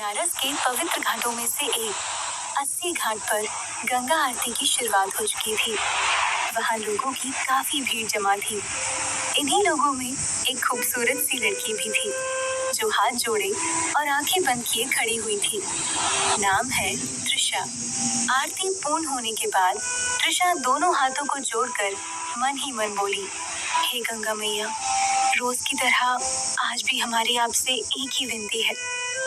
बनारस के पवित्र घाटों में से एक 80 घाट पर गंगा आरती की शुरुआत हो चुकी थी। वहाँ लोगों की काफी भीड़ जमा थी। इन्हीं लोगों में एक खूबसूरत सी लड़की भी थी जो हाथ जोड़े और आंखें बंद किए खड़ी हुई थी। नाम है त्रिशा। आरती पूर्ण होने के बाद त्रिशा दोनों हाथों को जोड़कर मन ही मन बोली, हे गंगा मैया, रोज की तरह आज भी हमारी आपसे एक ही विनती है,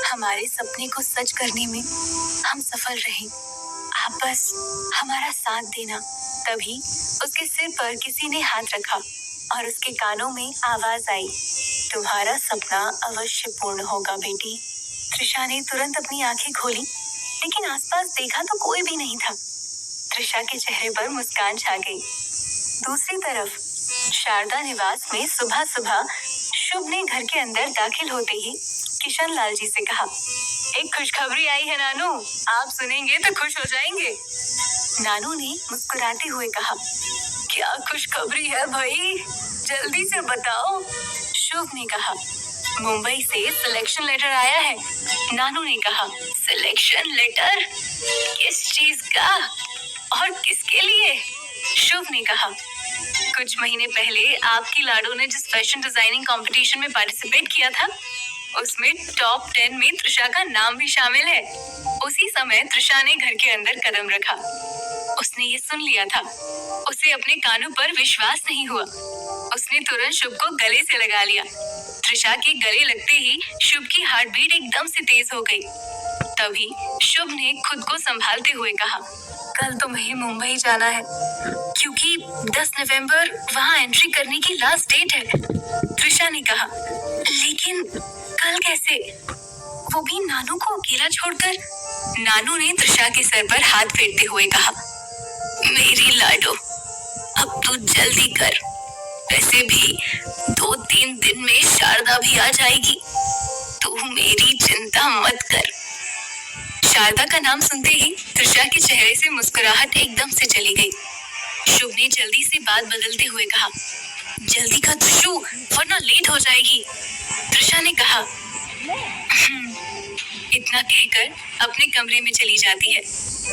हमारे सपने को सच करने में हम सफल रहें। आप बस हमारा साथ देना। तभी उसके सिर पर किसी ने हाथ रखा और उसके कानों में आवाज आई, तुम्हारा सपना अवश्य पूर्ण होगा बेटी। त्रिशा ने तुरंत अपनी आंखें खोली, लेकिन आसपास देखा तो कोई भी नहीं था। त्रिशा के चेहरे पर मुस्कान छा गई। दूसरी तरफ शारदा निवास में सुबह सुबह शुभ ने घर के अंदर दाखिल होते ही किशन लाल जी से कहा, एक खुशखबरी आई है नानू, आप सुनेंगे तो खुश हो जाएंगे। नानू ने मुस्कुराते हुए कहा, क्या खुशखबरी है भाई, जल्दी से बताओ। शुभ ने कहा, मुंबई से सिलेक्शन लेटर आया है। नानू ने कहा, सिलेक्शन लेटर? किस चीज का और किसके लिए? शुभ ने कहा, कुछ महीने पहले आपकी लाडो ने जिस फैशन डिजाइनिंग कंपटीशन में पार्टिसिपेट किया था, उसमें टॉप 10 में त्रिशा का नाम भी शामिल है। उसी समय त्रिशा ने घर के अंदर कदम रखा। उसने ये सुन लिया था। उसे अपने कानों पर विश्वास नहीं हुआ। उसने तुरंत शुभ को गले से लगा लिया। त्रिशा के गले लगते ही शुभ की हार्ट बीट एकदम से तेज हो गई। तभी शुभ ने खुद को संभालते हुए कहा, कल तुम्हें मुंबई जाना है, क्योंकि 10 नवंबर वहाँ एंट्री करने की लास्ट डेट है। त्रिशा ने कहा, लेकिन कल कैसे, वो भी नानू को अकेला छोड़कर? नानू ने त्रिशा के सर पर हाथ फेरते हुए कहा, मेरी लाडो, अब तू जल्दी कर, वैसे भी 2-3 दिन में शारदा भी आ जाएगी, तू मेरी चिंता मत कर। शारदा का नाम सुनते ही त्रिशा के चेहरे से मुस्कुराहट एकदम से चली गई। शुभ ने जल्दी से बात बदलते हुए कहा, जल्दी कर त्रिशु, वरना लेट हो जाएगी। त्रिशा ने कहा, इतना कहकर अपने कमरे में चली जाती है।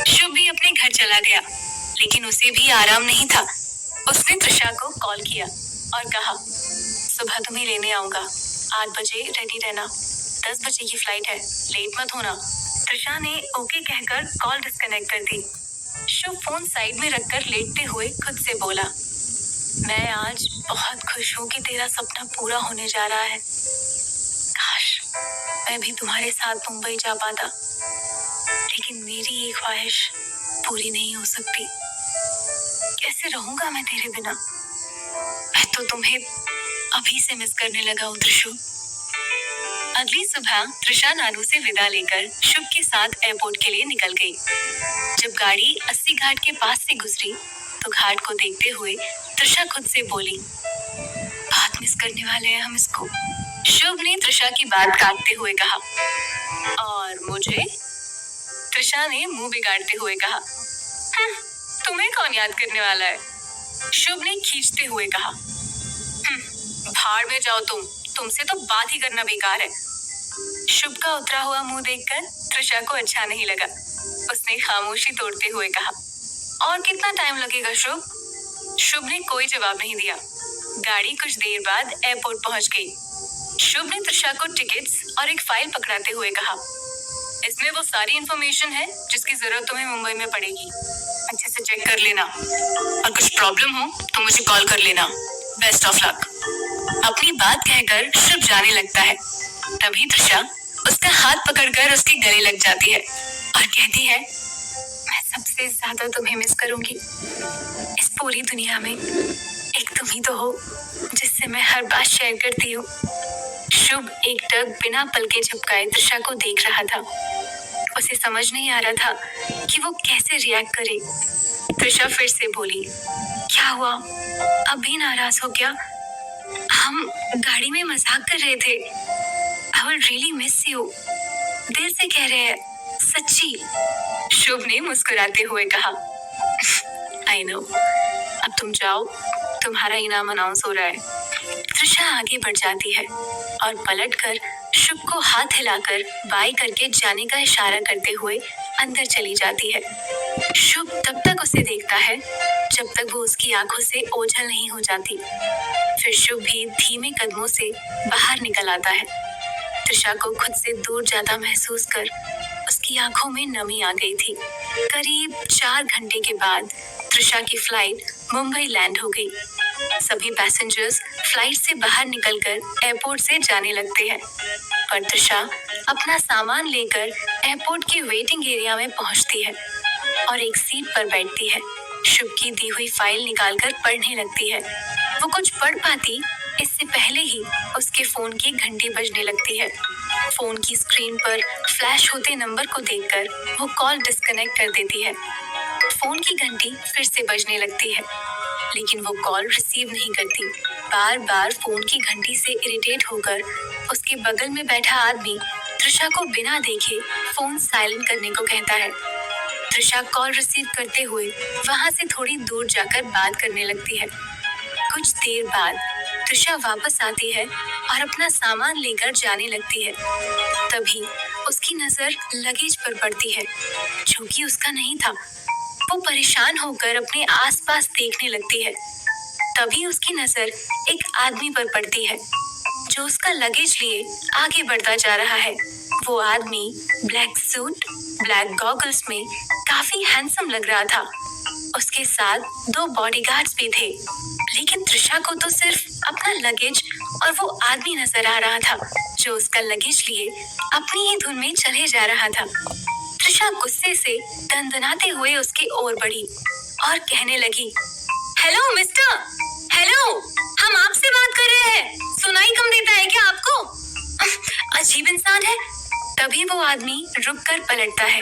शुभ भी अपने घर चला गया, लेकिन उसे भी आराम नहीं था। उसने त्रिशा को कॉल किया और कहा, सुबह तुम्हें लेने आऊंगा, 8 बजे रेडी रहना, 10 बजे की फ्लाइट है, लेट मत होना। त्रिशा ने ओके कहकर कॉल डिस्कनेक्ट कर दी। शुभ फोन साइड में रखकर लेटते हुए खुद से बोला, मैं आज बहुत खुश हूँ कि तेरा सपना पूरा होने जा रहा है। काश मैं भी तुम्हारे साथ मुंबई जा पाता, लेकिन मेरी ये ख्वाहिश पूरी नहीं हो सकती। कैसे रहूंगा मैं तेरे बिना? मैं तो तुम्हें अभी से मिस करने लगा हूँ त्रिशु। अगली सुबह त्रिशा नानू से विदा लेकर शुभ के साथ एयरपोर्ट के लिए निकल गई। जब गाड़ी 80 घाट के पास से गुजरी तो घाट को देखते हुए त्रिशा खुद से बोली, बहुत मिस करने वाले हैं हम इसको। शुभ ने त्रिशा की बात काटते हुए कहा, और मुझे? त्रिशा ने मुंह बिगाड़ते हुए कहा, तुम्हें कौन याद करने वाला है? शुभ ने खींचते हुए कहा, भाड़ में जाओ तुमसे तो बात ही करना बेकार है। शुभ का उतरा हुआ मुंह देखकर त्रिशा को अच्छा नहीं लगा। उसने खामोशी तोड़ते हुए कहा, और कितना टाइम लगेगा शुभ? शुभ ने कोई जवाब नहीं दिया। गाड़ी कुछ देर बाद एयरपोर्ट पहुंच गई। शुभ ने त्रिशा को टिकट्स और एक फाइल पकड़ाते हुए कहा, इसमें वो सारी इंफॉर्मेशन है जिसकी जरूरत तुम्हें मुंबई में पड़ेगी, अच्छे से चेक कर लेना, और कुछ प्रॉब्लम हो तो मुझे कॉल कर लेना। Best of luck. अपनी बात कहकर शुभ जाने लगता है। तभी त्रिशा उसका हाथ पकड़कर उसके गले लग जाती है और कहती है, मैं सबसे ज्यादा तुम्हें मिस करूंगी। इस पूरी दुनिया में एक तुम ही तो हो जिससे मैं हर बात शेयर करती हूँ। शुभ एकटक बिना पलके झपकाए त्रिशा को देख रहा था। उसे समझ नहीं आ रहा था कि वो कैसे रिएक्ट करे। त्रिशा फिर से बोली, क्या हुआ, अब भी नाराज हो क्या? हम गाड़ी में मजाक कर रहे थे। I will really miss you. दिल से कह रहे हैं, सच्ची। शुभ ने मुस्कुराते हुए कहा, I know. अब तुम जाओ, तुम्हारा इनाम अनाउंस हो रहा है। त्रिशा आगे बढ़ जाती है और पलटकर शुभ को हाथ हिलाकर बाय करके जाने का इशारा करते हुए अंदर चली जाती है। शुभ तब तक उसे देखता है जब तक वो उसकी आंखों से ओझल नहीं हो जाती। फिर शुभ भी धीमे कदमों से बाहर निकल आता है। त्रिशा को खुद से दूर जाता महसूस कर उसकी आंखों में नमी आ गई थी। करीब 4 घंटे के बाद त्रिशा की फ्लाइट मुंबई लैंड हो गई। सभी पैसेंजर्स फ्लाइट से बाहर निकलकर एयरपोर्ट से जाने लगते हैं, पर त्रिशा अपना सामान लेकर एयरपोर्ट के वेटिंग एरिया में पहुंचती है और एक सीट पर बैठती है। शुभ की दी हुई फाइल निकालकर पढ़ने लगती है। वो कुछ पढ़ पाती इससे पहले ही उसके फोन की घंटी बजने लगती है। फोन की स्क्रीन पर फ्लैश होते नंबर को देखकर वो कॉल डिस्कनेक्ट कर देती है। फोन की घंटी फिर से बजने लगती है, लेकिन वो कॉल रिसीव नहीं करती। बार बार फोन की घंटी से इरिटेट होकर उसके बगल में बैठा आदमी त्रिशा को बिना देखे फोन साइलेंट करने को कहता है। त्रिशा कॉल रिसीव करते हुए वहां से थोड़ी दूर जाकर बात करने लगती है। कुछ देर बाद त्रिशा वापस आती है और अपना सामान लेकर जाने लगती है। तभी उसकी नजर लगेज पर पड़ती है, जो कि उसका नहीं था। वो परेशान होकर अपने आसपास देखने लगती है। तभी उसकी नजर एक आदमी पर पड़ती है, जो उसका लगेज लिए आगे बढ़ता जा रहा है। वो आदमी ब्लैक सूट, ब्लैक गॉगल्स में काफी हैंडसम लग रहा था। उसके साथ 2 बॉडीगार्ड्स भी थे, लेकिन त्रिशा को तो सिर्फ अपना लगेज और वो आदमी नजर आ रहा था, जो उसका लगेज लिए अपनी ही धुन में चले जा रहा था। त्रिशा गुस्से से दंदनाते हुए उसकी ओर बढ़ी और कहने लगी, हेलो मिस्टर, हेलो, हम आपसे बात कर रहे हैं। सुनाई कम देता है क्या आपको? अजीब इंसान है। तभी वो आदमी रुककर पलटता है।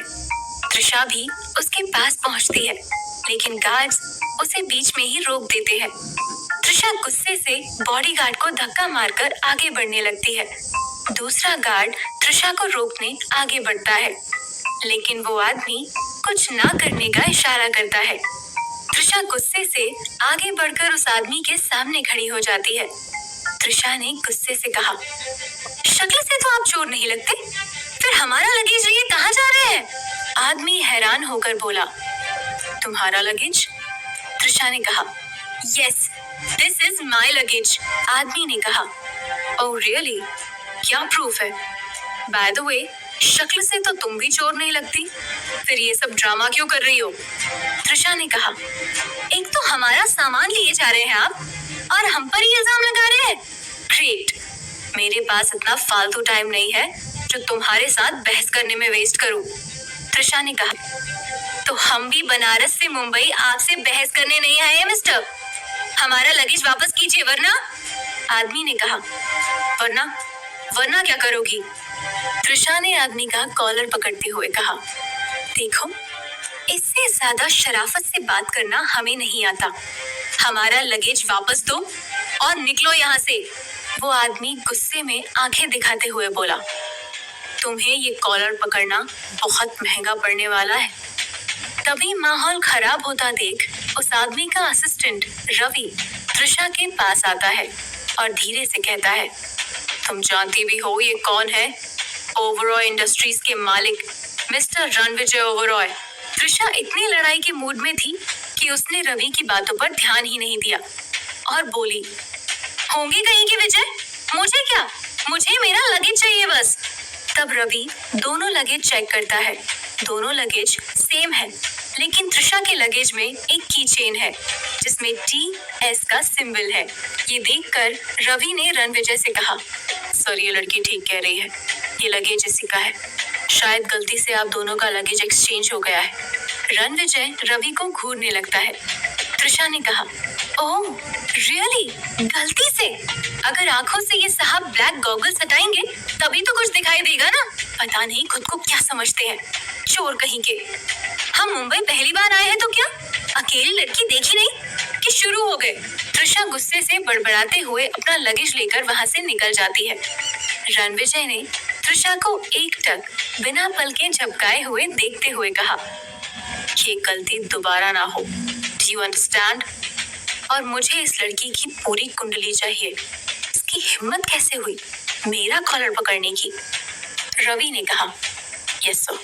त्रिशा भी उसके पास पहुंचती है, लेकिन गार्ड्स उसे बीच में ही रोक देते हैं। त्रिशा गुस्से से बॉडीगार्ड को धक्का मारकर आगे बढ़ने लगती है। दूसरा गार्ड त्रिशा को रोकने आगे बढ़ता है, लेकिन वो आदमी कुछ ना करने का इशारा करता है। त्रिशा गुस्से से आगे बढ़कर उस आदमी के सामने खड़ी हो जाती है। त्रिशा ने गुस्से से कहा, शक्ल से तो आप चोर नहीं लगते, फिर हमारा लगेज लिए कहाँ जा रहे हैं? आदमी हैरान होकर बोला, तुम्हारा लगेज? त्रिशा ने कहा, yes, this is my luggage. आदमी ने कहा, ओह रियली? क्या प्रूफ है? बाय द वे, शक्ल से तो तुम भी चोर नहीं लगती, फिर ये सब ड्रामा क्यों कर रही हो? त्रिशा ने कहा, एक तो हमारा सामान लिए जा रहे हैं आप, और हम पर ही इल्जाम लगा रहे हैं। ग्रेट, मेरे पास इतना फालतू टाइम नहीं है जो तुम्हारे साथ बहस करने में वेस्ट करूं। त्रिशा ने कहा, तो हम भी बनारस से मुंबई आपसे बहस करने नहीं आए मिस्टर। हमारा लगेज वापस कीजिए वरना। आदमी ने कहा, वरना क्या करोगी? त्रिशा ने आदमी का कॉलर पकड़ते हुए कहा, देखो, इससे ज्यादा शराफत से बात करना हमें नहीं आता। हमारा लगेज वापस दो और निकलो यहाँ से। वो आदमी गुस्से में आंखें दिखाते हुए बोला, तुम्हें ये कॉलर पकड़ना बहुत महंगा पड़ने वाला है। तभी माहौल खराब होता देख उस आदमी का असिस्टेंट रवि त्रिशा के पास आता है और धीरे से कहता है, तुम जानती भी हो ये कौन है? ओबरॉय इंडस्ट्रीज के मालिक मिस्टर रणविजय ओबरॉय। त्रिशा इतनी लड़ाई के मूड में थी कि उसने रवि की बातों पर ध्यान ही नहीं दिया और बोली, होंगे कहीं की विजय, मुझे क्या, मुझे मेरा लगेज चाहिए बस। तब रवि दोनों लगेज चेक करता है। दोनों लगेज सेम है, लेकिन त्रिशा के लगेज में एक की चेन है जिसमें TS का सिंबल है। ये देखकर रवि ने रणविजय से कहा, सर ये लड़की ठीक कह रही है, ये लगेज इसी का है। शायद गलती से आप दोनों का लगेज एक्सचेंज हो गया है। रणविजय रवि को घूरने लगता है। त्रिशा ने कहा, ओह रियली, गलती से? अगर आंखों से ये साहब ब्लैक गॉगल्स हटाएंगे तभी तो कुछ दिखाई देगा ना। पता नहीं खुद को क्या समझते हैं, चोर कहीं के। हम मुंबई पहली बार आए हैं तो क्या अकेली लड़की देखी नहीं कि शुरू हो गए। त्रिशा गुस्से से बड़बड़ाते हुए अपना लगेज लेकर वहां से निकल जाती है। रणविजय ने त्रिशा को एकटक बिना पलकें झपकाए हुए देखते हुए कहा, ये गलती दोबारा ना हो, डू यू अंडरस्टैंड? और मुझे इस लड़की की पूरी कुंडली चाहिए। इसकी हिम्मत कैसे हुई मेरा कॉलर पकड़ने की, रवि ने कहा। Yes sir.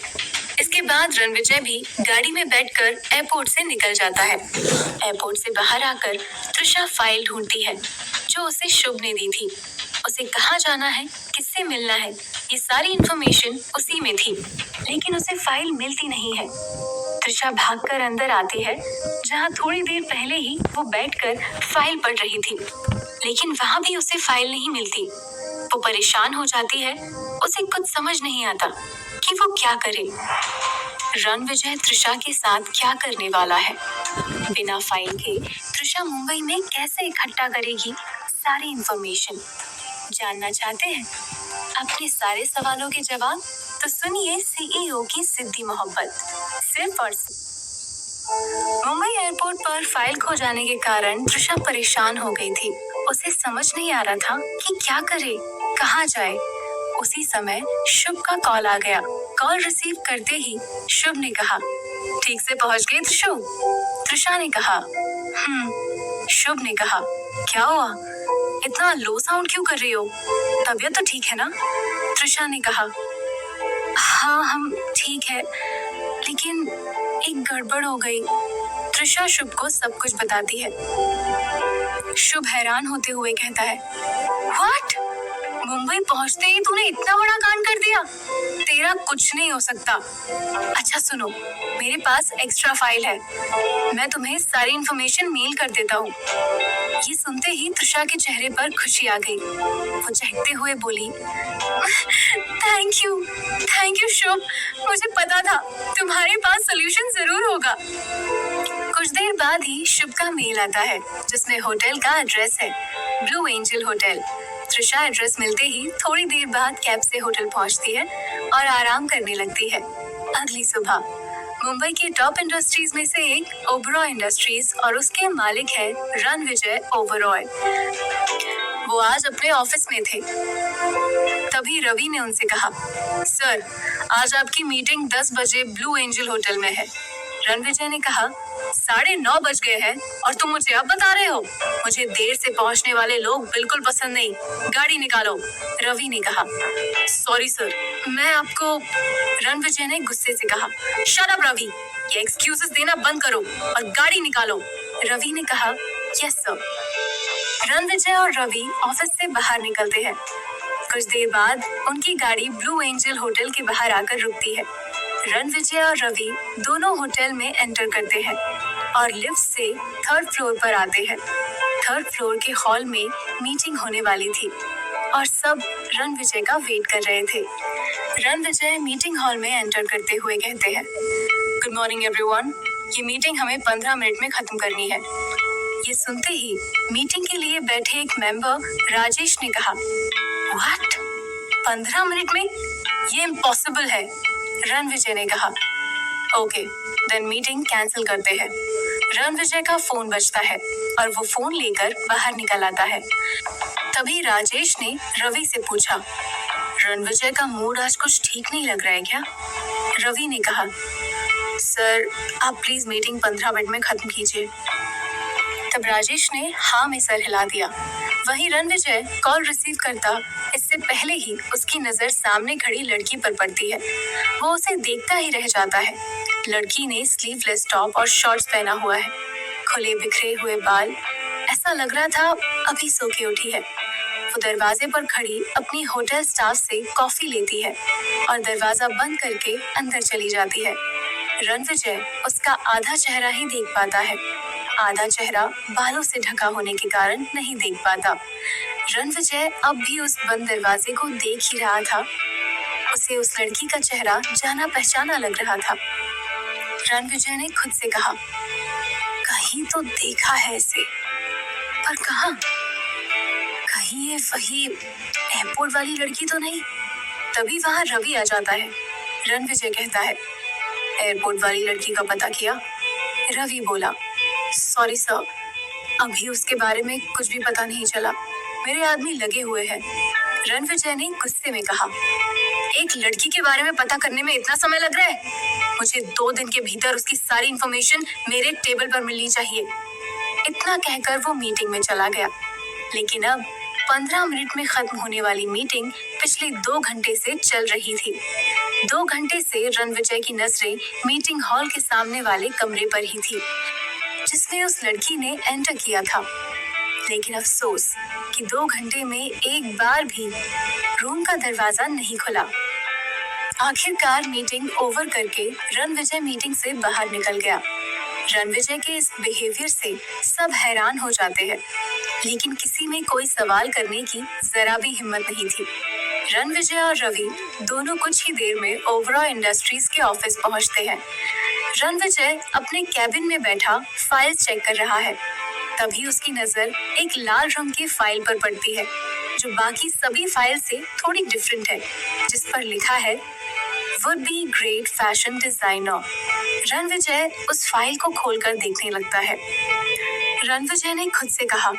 इसके बाद रणविजय भी गाड़ी में बैठकर एयरपोर्ट से निकल जाता है। एयरपोर्ट से बाहर आकर तृषा फाइल ढूंढती है जो उसे शुभ ने दी थी। उसे कहाँ जाना है, किससे मिलना है, ये सारी इंफॉर्मेशन उसी में थी, लेकिन उसे फाइल मिलती नहीं है। तृषा भागकर अंदर आती है जहाँ थोड़ी देर पहले ही वो बैठकर फाइल पढ़ रही थी, लेकिन वहाँ भी उसे फाइल नहीं मिलती। वो परेशान हो जाती है। उसे कुछ समझ नहीं आता कि वो क्या करे। रणविजय तृषा के साथ क्या करने वाला है? बिना फाइल के तृषा मुंबई में कैसे इकट्ठा करेगी सारी इंफॉर्मेशन? जानना चाहते हैं अपने सारे सवालों के जवाब? तो सुनिए सीईओ की सिद्धि मोहब्बत, सिर्फ और मुंबई एयरपोर्ट पर फाइल खो जाने के कारण तृषा परेशान हो गई थी। उसे समझ नहीं आ रहा था कि क्या करे, कहाँ जाए। उसी समय शुभ का कॉल आ गया। कॉल रिसीव करते ही शुभ ने कहा, ठीक से पहुंच गई तृषा? तृषा ने कहा, शुभ ने कहा, क्या हुआ, इतना लो साउंड क्यों कर रही हो? तबीयत तो ठीक है ना? तृषा ने कहा, हाँ हम ठीक है, लेकिन एक गड़बड़ हो गई। तृषा शुभ को सब कुछ बताती है। शुभ हैरान होते हुए कहता है, व्हाट? मुंबई पहुंचते ही तूने इतना बड़ा कांड कर दिया? तेरा कुछ नहीं हो सकता। अच्छा सुनो, मेरे पास एक्स्ट्रा फाइल है, मैं तुम्हें सारी इंफॉर्मेशन मेल कर देता हूँ। ये सुनते ही तृषा के चेहरे पर खुशी आ गई। वो चहकते हुए बोली, थैंक यू शुभ, मुझे पता था तुम्हारे पास सॉल्यूशन जरूर होगा। कुछ देर बाद ही शुभ का मेल आता है जिसमें होटल का एड्रेस है, ब्लू एंजल होटल। तृषा एड्रेस मिलते ही थोड़ी देर बाद कैब से होटल पहुंचती है और आराम करने लगती है। अगली सुबह मुंबई के टॉप इंडस्ट्रीज में से एक ओबरॉय इंडस्ट्रीज और उसके मालिक है रणविजय ओबरॉय। वो आज अपने ऑफिस में थे। तभी रवि ने उनसे कहा, सर आज आपकी मीटिंग 10 बजे ब्लू एंजल होटल में है। रणविजय ने कहा, 9:30 बज गए हैं और तुम मुझे अब बता रहे हो? मुझे देर से पहुंचने वाले लोग बिल्कुल पसंद नहीं, गाड़ी निकालो। रवि ने कहा, सॉरी सर, मैं आपको। रणविजय ने गुस्से से कहा, शट अप रवि, ये एक्सक्यूजेस देना बंद करो और गाड़ी निकालो। रवि ने कहा, यस सर। रणविजय और रवि ऑफिस से बाहर निकलते हैं। कुछ देर बाद उनकी गाड़ी ब्लू एंजल होटल के बाहर आकर रुकती है। रणविजय और रवि दोनों होटल में एंटर करते हैं और लिफ्ट से 3rd फ्लोर पर आते हैं। 3rd फ्लोर के हॉल में मीटिंग होने वाली थी और सब रणविजय का वेट कर रहे थे। रणविजय मीटिंग हॉल में एंटर करते हुए कहते हैं, गुड मॉर्निंग एवरीवन, ये मीटिंग हमें 15 मिनट में खत्म करनी है। ये सुनते ही मीटिंग के लिए बैठे एक मेंबर राजेश ने कहा, व्हाट? 15 मिनट में? ये इम्पॉसिबल है। रणविजय ने कहा, ओके देन मीटिंग कैंसिल करते हैं। रणविजय का फोन बजता है और वो फोन लेकर बाहर निकल आता है। तभी राजेश ने रवि से पूछा, रणविजय का मूड आज कुछ ठीक नहीं लग रहा है क्या? रवि ने कहा, सर आप प्लीज मीटिंग 15 मिनट में खत्म कीजिए। तब राजेश ने हाँ में सर हिला दिया। वहीं रणविजय कॉल रिसीव करता इससे पहले ही उसकी नजर सामने खड़ी लड़की पर पड़ती है। वो उसे देखता ही रह जाता है। लड़की ने स्लीवलेस टॉप और शॉर्ट्स पहना हुआ है, खुले बिखरे हुए बाल, ऐसा लग रहा था अभी सो के उठी है। वो दरवाजे पर खड़ी अपनी होटल स्टाफ से कॉफी लेती है और दरवाजा बंद करके अंदर चली जाती है। रणविजय उसका आधा चेहरा ही देख पाता है, आधा चेहरा बालों से ढका होने के कारण नहीं देख पाता। रणविजय अब भी उस बंद दरवाजे को देख ही रहा था। उसे उस लड़की का चेहरा जाना पहचाना लग रहा था। रणविजय ने खुद से कहा, कहीं तो देखा है इसे, पर कहाँ? कहीं ये वही एयरपोर्ट वाली लड़की तो नहीं? तभी वहां रवि आ जाता है। रणविजय कहता है, एयरपोर्ट वाली लड़की का पता किया? रवि बोला, सॉरी सर, अभी उसके बारे में कुछ भी पता नहीं चला, मेरे आदमी लगे हुए हैं। रणविजय ने गुस्से में कहा, एक लड़की के बारे में पता करने में इतना समय लग रहा है? मुझे 2 दिन के भीतर उसकी सारी इंफॉर्मेशन मेरे टेबल पर मिलनी चाहिए। इतना कहकर वो मीटिंग में चला गया। लेकिन अब 15 मिनट में खत्म होने वाली मीटिंग पिछले 2 घंटे से चल रही थी। 2 घंटे से रणविजय की नजरें मीटिंग हॉल के सामने वाले कमरे पर ही थी, जिसमें उस लड़की ने एंटर किया था। लेकिन अफसोस कि 2 घंटे में एक बार भी रूम का दरवाजा नहीं खुला। आखिरकार मीटिंग ओवर करके रणविजय मीटिंग से बाहर निकल गया। रणविजय के इस बिहेवियर से सब हैरान हो जाते हैं, लेकिन किसी में कोई सवाल करने की जरा भी हिम्मत नहीं थी। रणविजय और रवि दोनों कुछ ही देर में ओबरॉय इंडस्ट्रीज के ऑफिस पहुंचते हैं। रणविजय अपने कैबिन में बैठा फाइल्स चेक कर रहा है। तभी उसकी नजर एक लाल रंग की फाइल पर पड़ती है, जो बाकी सभी फाइल से थोड़ी डिफरेंट है, जिस पर लिखा है would be great fashion designer. Ranvijay उस फाइल को खोलकर देखने लगता है। रणविजय ने खुद से कहा,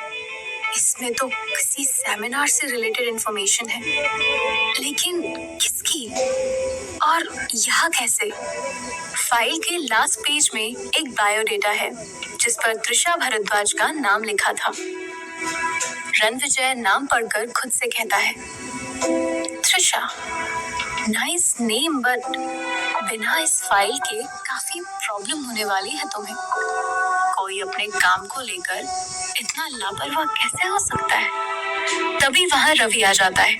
इसमें तो किसी सेमिनार से रिलेटेड इंफॉर्मेशन है, लेकिन किसकी और यहाँ कैसे? फाइल के लास्ट पेज में एक बायोडेटा है, जिस पर त्रिशा भारद्वाज का नाम लिखा था। रणविजय नाम पढ़कर खुद से कहता है, त्रिशा, नाइस नेम, बट बिना इस फाइल के काफी प्रॉब्लम होने वाली है तुम्हें। कोई अपने काम को लेकर इतना लापरवाह कैसे हो सकता है? तभी वहां रवि आ जाता है।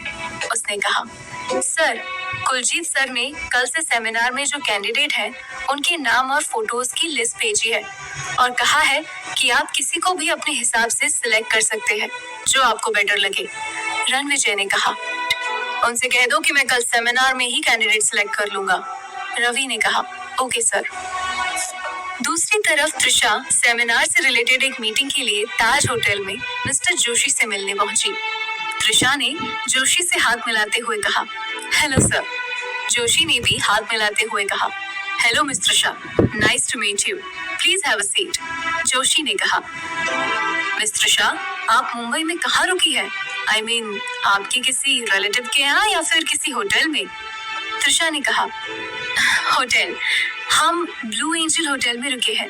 उसने कहा, सर, कुलजीत सर ने कल से सेमिनार में जो कैंडिडेट हैं, उनके नाम और फोटोज की लिस्ट भेजी है और कहा है कि आप किसी को भी अपने हिसाब से सिलेक्ट कर सकते हैं, जो आपको बेटर लगे। रणविजय ने कहा, उनसे कह दो कि मैं कल सेमिनार में ही कैंडिडेट सिलेक्ट कर लूंगा। रवि ने कहा, ओके सर। दूसरी तरफ त्रिशा सेमिनार से रिलेटेड एक मीटिंग के लिए ताज होटल में मिस्टर जोशी से मिलने पहुंची। त्रिशा ने जोशी से हाथ मिलाते हुए कहा, हेलो सर। जोशी ने भी हाथ मिलाते हुए कहा, hello miss Trisha, nice to meet you, please have a seat. Joshi ने कहा, मिस त्रिशा, आप मुंबई में कहाँ रुकी है? I mean, आपके किसी रिलेटिव के यहाँ या फिर किसी होटल में? त्रिशा ने कहा, होटल, हम ब्लू एंजल होटल में रुके हैं।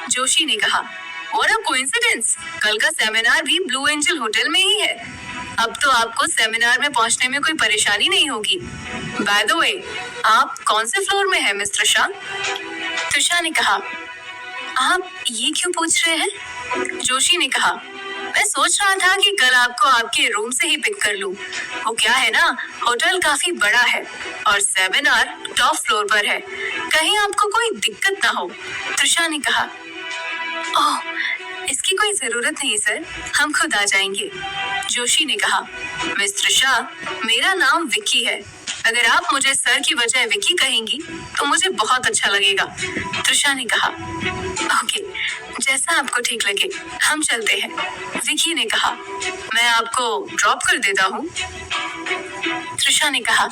जोशी ने कहा, What a coincidence! कल का सेमिनार भी ब्लू एंजल होटल में ही है। अब तो आपको सेमिनार में पहुंचने में कोई परेशानी नहीं होगी। By the way, आप कौन से फ्लोर में हैं मिस त्रिशा? त्रिशा ने कहा, आप ये क्यों पूछ रहे हैं? जोशी ने कहा, मैं सोच रहा था कि कल आपको आपके रूम से ही पिक कर लूं। वो क्या है ना, होटल काफी बड़ा है और सेमिनार टॉप फ्लोर पर है, कहीं आपको कोई दिक्कत ना हो। त्रिशा ने कहा, ओह, इसकी कोई जरूरत नहीं सर, हम खुद आ जाएंगे। जोशी ने कहा, मिस त्रिशा, मेरा नाम विक्की है। अगर आप मुझे सर की बजाय विक्की कहेंगी तो मुझे बहुत अच्छा लगेगा। त्रिशा ने कहा, ओके, जैसा आपको ठीक लगे, हम चलते हैं। विक्की ने कहा, मैं आपको ड्रॉप कर देता हूँ। त्रिशा ने कहा,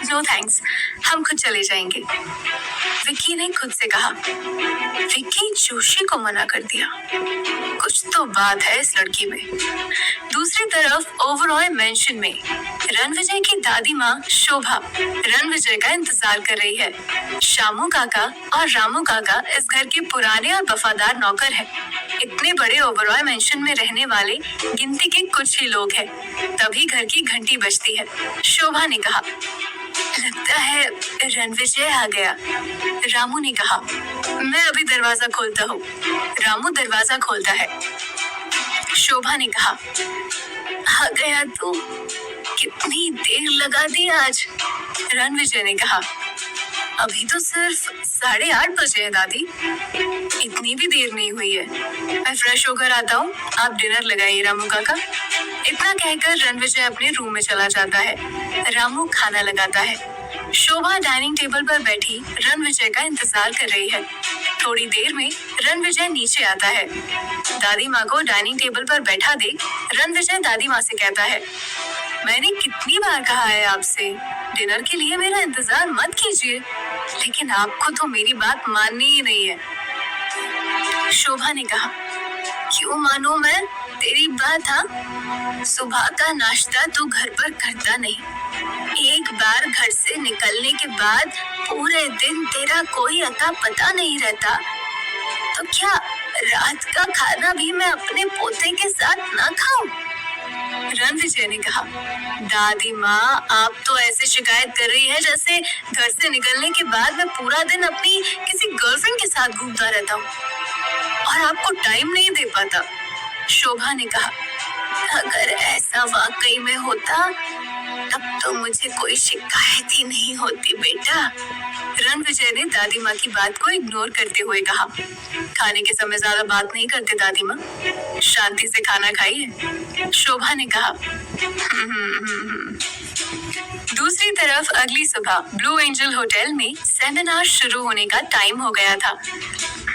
नो थैंक्स, हम खुद चले जाएंगे। विक्की ने खुद से कहा, विक्की जोशी को मना कर दिया, कुछ तो बात है इस लड़की में। दूसरी तरफ ओबरॉय मेंशन में रणविजय की दादी माँ शोभा रणविजय का इंतजार कर रही है। शामू काका और रामू काका इस घर के पुराने और वफादार नौकर हैं। इतने बड़े ओबरॉय मेंशन में रहने वाले गिनती के कुछ ही लोग हैं। तभी घर की घंटी बजती है। शोभा ने कहा, लगता है रणविजय आ गया। रामू ने कहा, मैं अभी दरवाजा खोलता हूँ। रामू दरवाजा खोलता है। शोभा ने कहा, आ गया तू, कितनी देर लगा दी आज। रणविजय ने कहा, अभी तो सिर्फ 8:30 बजे हैं दादी, इतनी भी देर नहीं हुई है। मैं फ्रेश होकर आता हूँ, आप डिनर लगाइए रामू काका। इतना कहकर रणविजय अपने रूम में चला जाता है। रामू खाना लगाता है। शोभा डाइनिंग टेबल पर बैठी रणविजय का इंतजार कर रही है। थोड़ी देर में रणविजय नीचे आता है। दादी माँ को डाइनिंग टेबल पर बैठा देख रणविजय दादी माँ से कहता है, मैंने कितनी बार कहा है आपसे, डिनर के लिए मेरा इंतजार मत कीजिए, लेकिन आपको तो मेरी बात माननी ही नहीं है। शोभा ने कहा, क्यों मानूं मैं तेरी बात? हाँ, सुबह का नाश्ता तू घर पर करता नहीं, एक बार घर से निकलने के बाद पूरे दिन तेरा कोई अता पता नहीं रहता, तो क्या रात का खाना भी मैं अपने पोते के साथ ना खाऊं? रणविजय ने कहा, दादी माँ, आप तो ऐसे शिकायत कर रही है जैसे घर से निकलने के बाद मैं पूरा दिन अपनी किसी गर्लफ्रेंड के साथ घूमता रहता हूँ और आपको टाइम नहीं दे पाता। शोभा ने कहा, अगर ऐसा वाकई में होता तब तो मुझे कोई शिकायत ही नहीं होती बेटा। रणविजय ने दादी माँ की बात को इग्नोर करते हुए कहा, खाने के समय ज्यादा बात नहीं करते दादी माँ, शांति से खाना खाइए। शोभा ने कहा। दूसरी तरफ अगली सुबह ब्लू एंजल होटल में सेमिनार शुरू होने का टाइम हो गया था।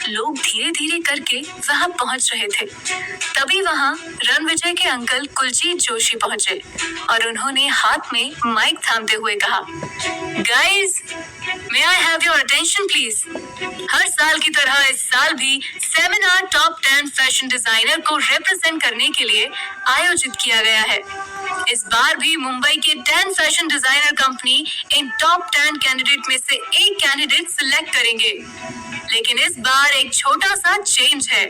लोग धीरे धीरे करके वहां पहुंच रहे थे। तभी वहां रणविजय के अंकल कुलजीत जोशी पहुंचे और उन्होंने हाथ में माइक थामते हुए कहा, guys, may I have your attention please. हर साल की तरह इस साल भी सेमिनार टॉप 10 फैशन डिजाइनर को रिप्रेजेंट करने के लिए आयोजित किया गया है। इस बार भी मुंबई के 10 फैशन डिजाइनर कंपनी इन टॉप 10 कैंडिडेट में से एक कैंडिडेट सिलेक्ट करेंगे। लेकिन इस बार एक छोटा सा चेंज है।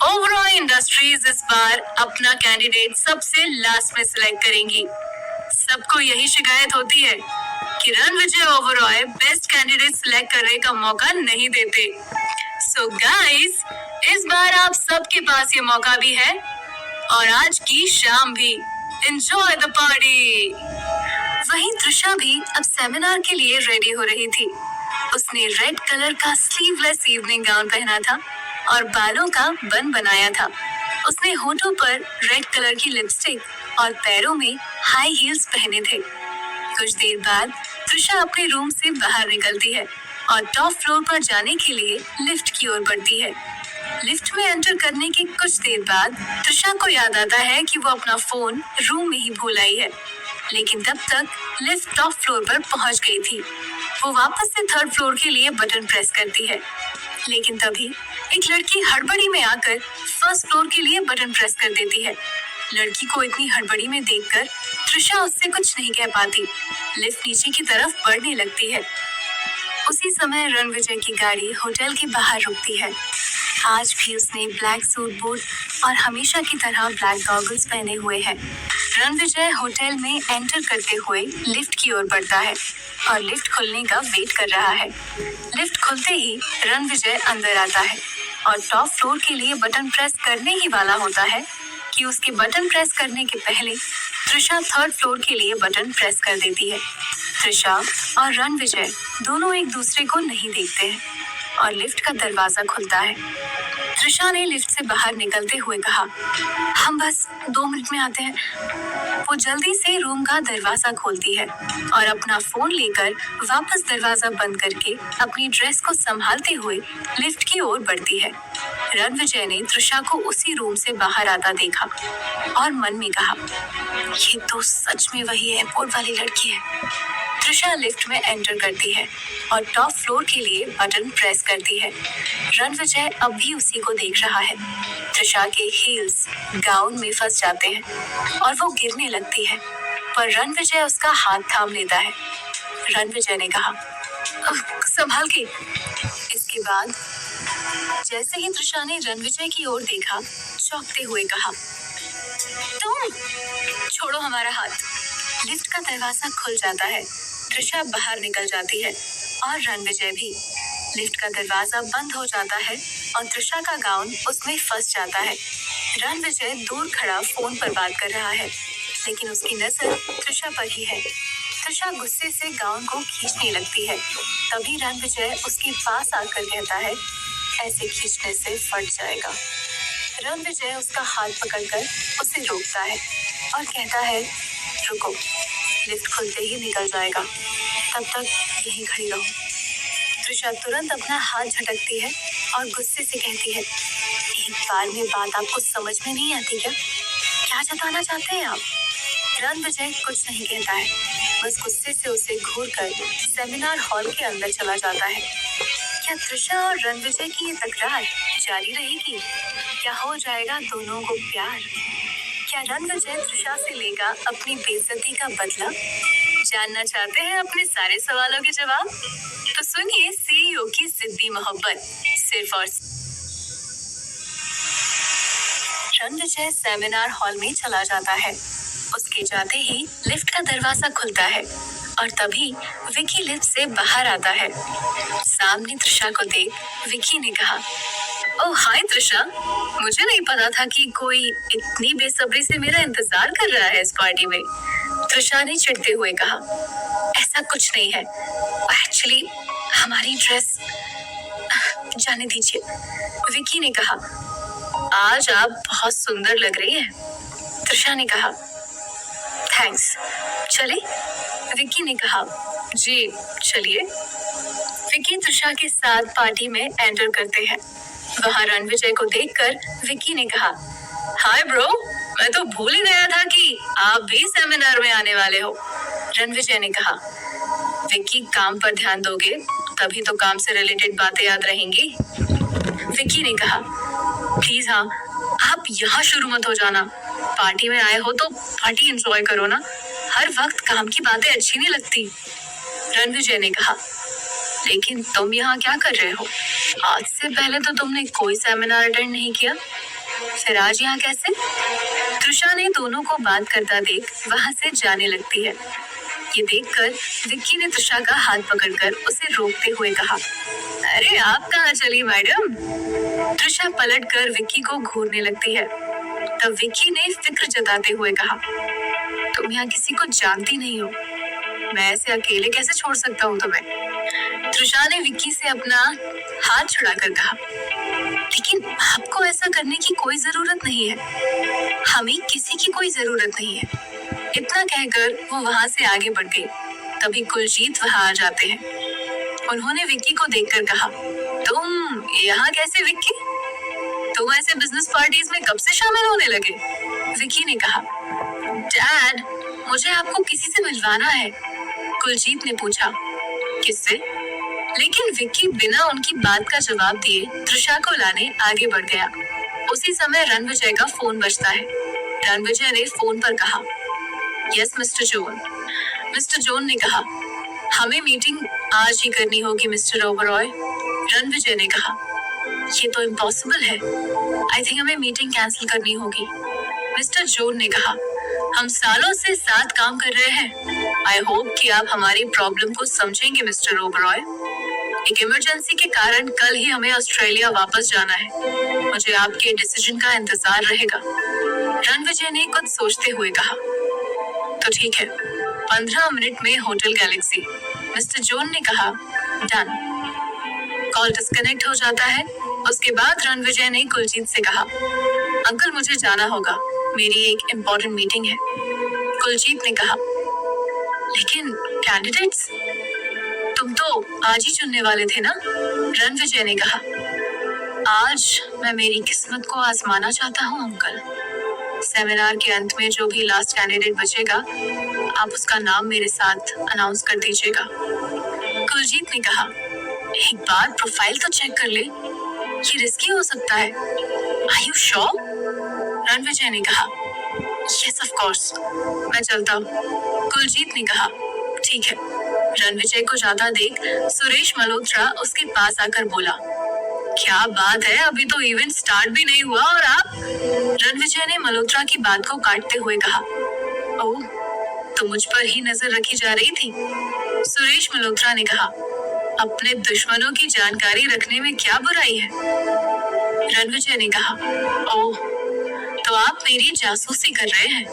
ओवरऑल इंडस्ट्रीज इस बार अपना कैंडिडेट सबसे लास्ट में सिलेक्ट करेंगी। सबको यही शिकायत होती है कि Ranvijay overall best candidate select करने का मौका नहीं देते। सो गाइस, इस बार आप सबके पास ये मौका भी है और आज की शाम भी। Enjoy the party. वहीं तृषा भी अब सेमिनार के लिए रेडी हो रही थी। उसने रेड कलर का स्लीवलेस इवनिंग गाउन पहना था और बालों का बन बनाया था। उसने होठों पर रेड कलर की लिपस्टिक और पैरों में हाई हील्स पहने थे। कुछ देर बाद तृषा अपने रूम से बाहर निकलती है और टॉप फ्लोर पर जाने के लिए लिफ्ट की ओर बढ़ती है। लिफ्ट में एंटर करने के कुछ देर बाद तृषा को याद आता है कि वो अपना फोन रूम में ही भूल आई है, लेकिन तब तक लिफ्ट टॉप फ्लोर पर पहुंच गई थी। वो वापस से थर्ड फ्लोर के लिए बटन प्रेस करती है, लेकिन तभी एक लड़की हड़बड़ी में आकर फर्स्ट फ्लोर के लिए बटन प्रेस कर देती है। लड़की को इतनी हड़बड़ी में देखकर तृषा उससे कुछ नहीं कह पाती। लिफ्ट नीचे की तरफ बढ़ने लगती है। उसी समय रणविजय की गाड़ी होटल के बाहर रुकती है। आज भी उसने ब्लैक सूट बूट और हमेशा की तरह ब्लैक गॉगल्स पहने हुए हैं। रणविजय होटल में एंटर करते हुए लिफ्ट की ओर बढ़ता है और लिफ्ट खुलने का वेट कर रहा है। लिफ्ट खुलते ही रणविजय अंदर आता है और टॉप फ्लोर के लिए बटन प्रेस करने ही वाला होता है कि उसके बटन प्रेस करने के पहले तृषा थर्ड फ्लोर के लिए बटन प्रेस कर देती है। तृषा और रणविजय दोनों एक दूसरे को नहीं देखते हैं और लिफ्ट का दरवाजा खुलता है। तृषा ने लिफ्ट से बाहर निकलते हुए कहा, हम बस 2 मिनट में आते हैं। वो जल्दी से रूम का दरवाजा खोलती है और अपना फोन लेकर वापस दरवाजा बंद करके अपनी ड्रेस को संभालते हुए लिफ्ट की ओर बढ़ती है। रणविजय ने तृषा को उसी रूम से बाहर आता देखा और मन में कहा, ये तो सच में वही एयरपोर्ट वाली लड़की है। तृषा लिफ्ट में एंटर करती है और टॉप फ्लोर के लिए बटन प्रेस करती है। रणविजय अब भी उसी को देख रहा है। तृषा के हील्स गाउन में फंस जाते हैं और वो गिरने लगती है, पर रणविजय उसका हाथ थाम लेता है। रणविजय ने कहा, संभाल के। इसके बाद जैसे ही तृषा ने रणविजय की ओर देखा, चौंकते हुए कहा, तुम छोड़ो हमारा हाथ। लिफ्ट का दरवाजा खुल जाता है। तृषा बाहर निकल जाती है और रणविजय भी। लिफ्ट का दरवाजा बंद हो जाता है और तृषा का गाउन उसमें फंस जाता है। रणविजय दूर खड़ा फोन पर बात कर रहा है, लेकिन उसकी नजर तृषा पर ही है। तृषा गुस्से से गाउन को खींचने लगती है। तभी रणविजय उसके पास आकर कहता है, ऐसे खींचने से फट जाएगा। रणविजय उसका हाथ पकड़कर उसे रोकता है और कहता है, रुको, लिफ्ट खुलते ही निकल जाएगा, तब तक यहीं खड़ी रहो। तृषा तुरंत अपना हाथ झटकती है और गुस्से से कहती है, एक बार में बात आपको समझ में नहीं आती क्या जताना चाहते हैं आप? रणविजय कुछ नहीं कहता है, बस गुस्से से उसे घूरकर सेमिनार हॉल के अंदर चला जाता है। क्या तृषा और रणविजय की ये तकरार जारी रहेगी? क्या हो जाएगा दोनों को प्यार? क्या रणविजय तृषा से लेगा अपनी बेइज्जती का बदला? जानना चाहते हैं अपने सारे सवालों के जवाब? तो सुनिए सीईओ की जिद्दी मोहब्बत, सिर्फ और रणविजय सेमिनार हॉल में चला जाता है के जाते ही लिफ्ट का दरवाजा खुलता है और तभी विकी लिफ्ट से बाहर आता है। सामने तृषा को देख विकी ने कहा, ओह हाय तृषा, मुझे नहीं पता था कि कोई इतनी बेसब्री से मेरा इंतजार कर रहा है इस पार्टी में। तृषा ने चिढ़ते हुए कहा, ऐसा कुछ नहीं है, एक्चुअली हमारी ड्रेस। जाने दीजिए, विकी ने कहा, आज आप बहुत सुंदर लग रही हैं। तृषा ने कहा, थैंक्स, चले? विकी ने कहा, जी चलिए। विकी तृषा के साथ पार्टी में एंटर करते हैं। वहां रणविजय को देखकर विकी ने कहा, हाय ब्रो, मैं तो भूल ही गया था कि आप भी सेमिनार में आने वाले हो। रणविजय ने कहा, विकी काम पर ध्यान दोगे तभी तो काम से रिलेटेड बातें याद रहेंगी। विकी ने कहा, प्लीज हाँ, आप यहाँ शुरू मत हो जाना। पार्टी में आए हो तो पार्टी एंजॉय करो ना, हर वक्त काम की बातें अच्छी नहीं लगती। रणविजय ने कहा, लेकिन तुम यहाँ क्या कर रहे हो? आज से पहले तो तुमने कोई सेमिनार अटेंड नहीं किया, फिर आज यहाँ कैसे? तृषा ने दोनों को बात करता देख वहां से जाने लगती है। ये देखकर विक्की ने तृषा का हाथ पकड़कर उसे रोकते हुए कहा, अरे आप कहाँ चली मैडम? तृषा पलटकर विक्की को घूरने लगती है। तब विक्की ने फिक्र जताते हुए कहा, तुम यहाँ किसी को जानती नहीं हो, मैं ऐसे अकेले कैसे छोड़ सकता हूँ तुम्हें? तृषा ने विक्की से अपना हाथ छुड़ाकर कहा, लेकिन आपको ऐसा करने की कोई जरूरत नहीं है, हमें किसी की कोई जरूरत नहीं है। इतना कहकर वो वहां से आगे बढ़ गई। तभी कुलजीत वहां आ जाते हैं। उन्होंने विक्की को देखकर कहा, तुम यहाँ कैसे विक्की? तुम ऐसे बिजनेस पार्टीज में कब से शामिल होने लगे? विक्की ने कहा, डैड, मुझे आपको किसी से मिलवाना है। कुलजीत ने पूछा, किससे? लेकिन विक्की बिना उनकी बात का जवाब दिए तृषा को लाने आगे बढ़ गया। उसी समय रणविजय का फोन बजता है। रणविजय ने फोन पर कहा, yes mister zone. Mister zone ने कहा, हमें मीटिंग आज ही करनी होगी मिस्टर ओबरॉय। रणविजय ने कहा, ये तो इम्पॉसिबल है, आई थिंक हमें मीटिंग कैंसिल करनी होगी। मिस्टर जोन ने कहा, हम सालों से साथ काम कर रहे हैं, आई होप कि आप हमारी प्रॉब्लम को समझेंगे मिस्टर ओबरॉय। एक इमरजेंसी के कारण कल ही हमें ऑस्ट्रेलिया वापस जाना है, मुझे आपके डिसीजन का इंतजार रहेगा। रणविजय ने कुछ सोचते हुए कहा, तो ठीक है, 15 मिनट में होटल गैलेक्सी। मिस्टर जोन ने कहा, डन। कॉल डिस्कनेक्ट हो जाता है। उसके बाद रणविजय ने कुलजीत से कहा, अंकल मुझे जाना होगा, मेरी एक इम्पोर्टेंट मीटिंग है। कुलजीत ने कहा, लेकिन कैंडिडेट्स तुम तो आज ही चुनने वाले थे ना? रणविजय ने कहा, आज मैं मेरी किस्मत को आजमाना चाहता हूँ अंकल। सेमिनार के अंत में जो भी लास्ट कैंडिडेट बचेगा, आप उसका नाम मेरे साथ अनाउंस कर दीजिएगा। कुलजीत ने कहा, एक बार प्रोफाइल तो चेक कर ले, ये रिस्की हो सकता है। Are you sure? रणविजय ने कहा, यस ऑफ कोर्स, मैं चलता हूँ। कुलजीत ने कहा, ठीक है। रणविजय को जाता देख सुरेश मल्होत्रा उसके पास आकर बोला, क्या बात है, अभी तो इवेंट स्टार्ट भी नहीं हुआ और आप? रणविजय ने मल्होत्रा की बात को काटते हुए कहा, ओह, तो मुझ पर ही नजर रखी जा रही थी। सुरेश मल्होत्रा ने कहा, अपने दुश्मनों की जानकारी रखने में क्या बुराई है? रणविजय ने कहा, ओह, तो आप मेरी जासूसी कर रहे हैं।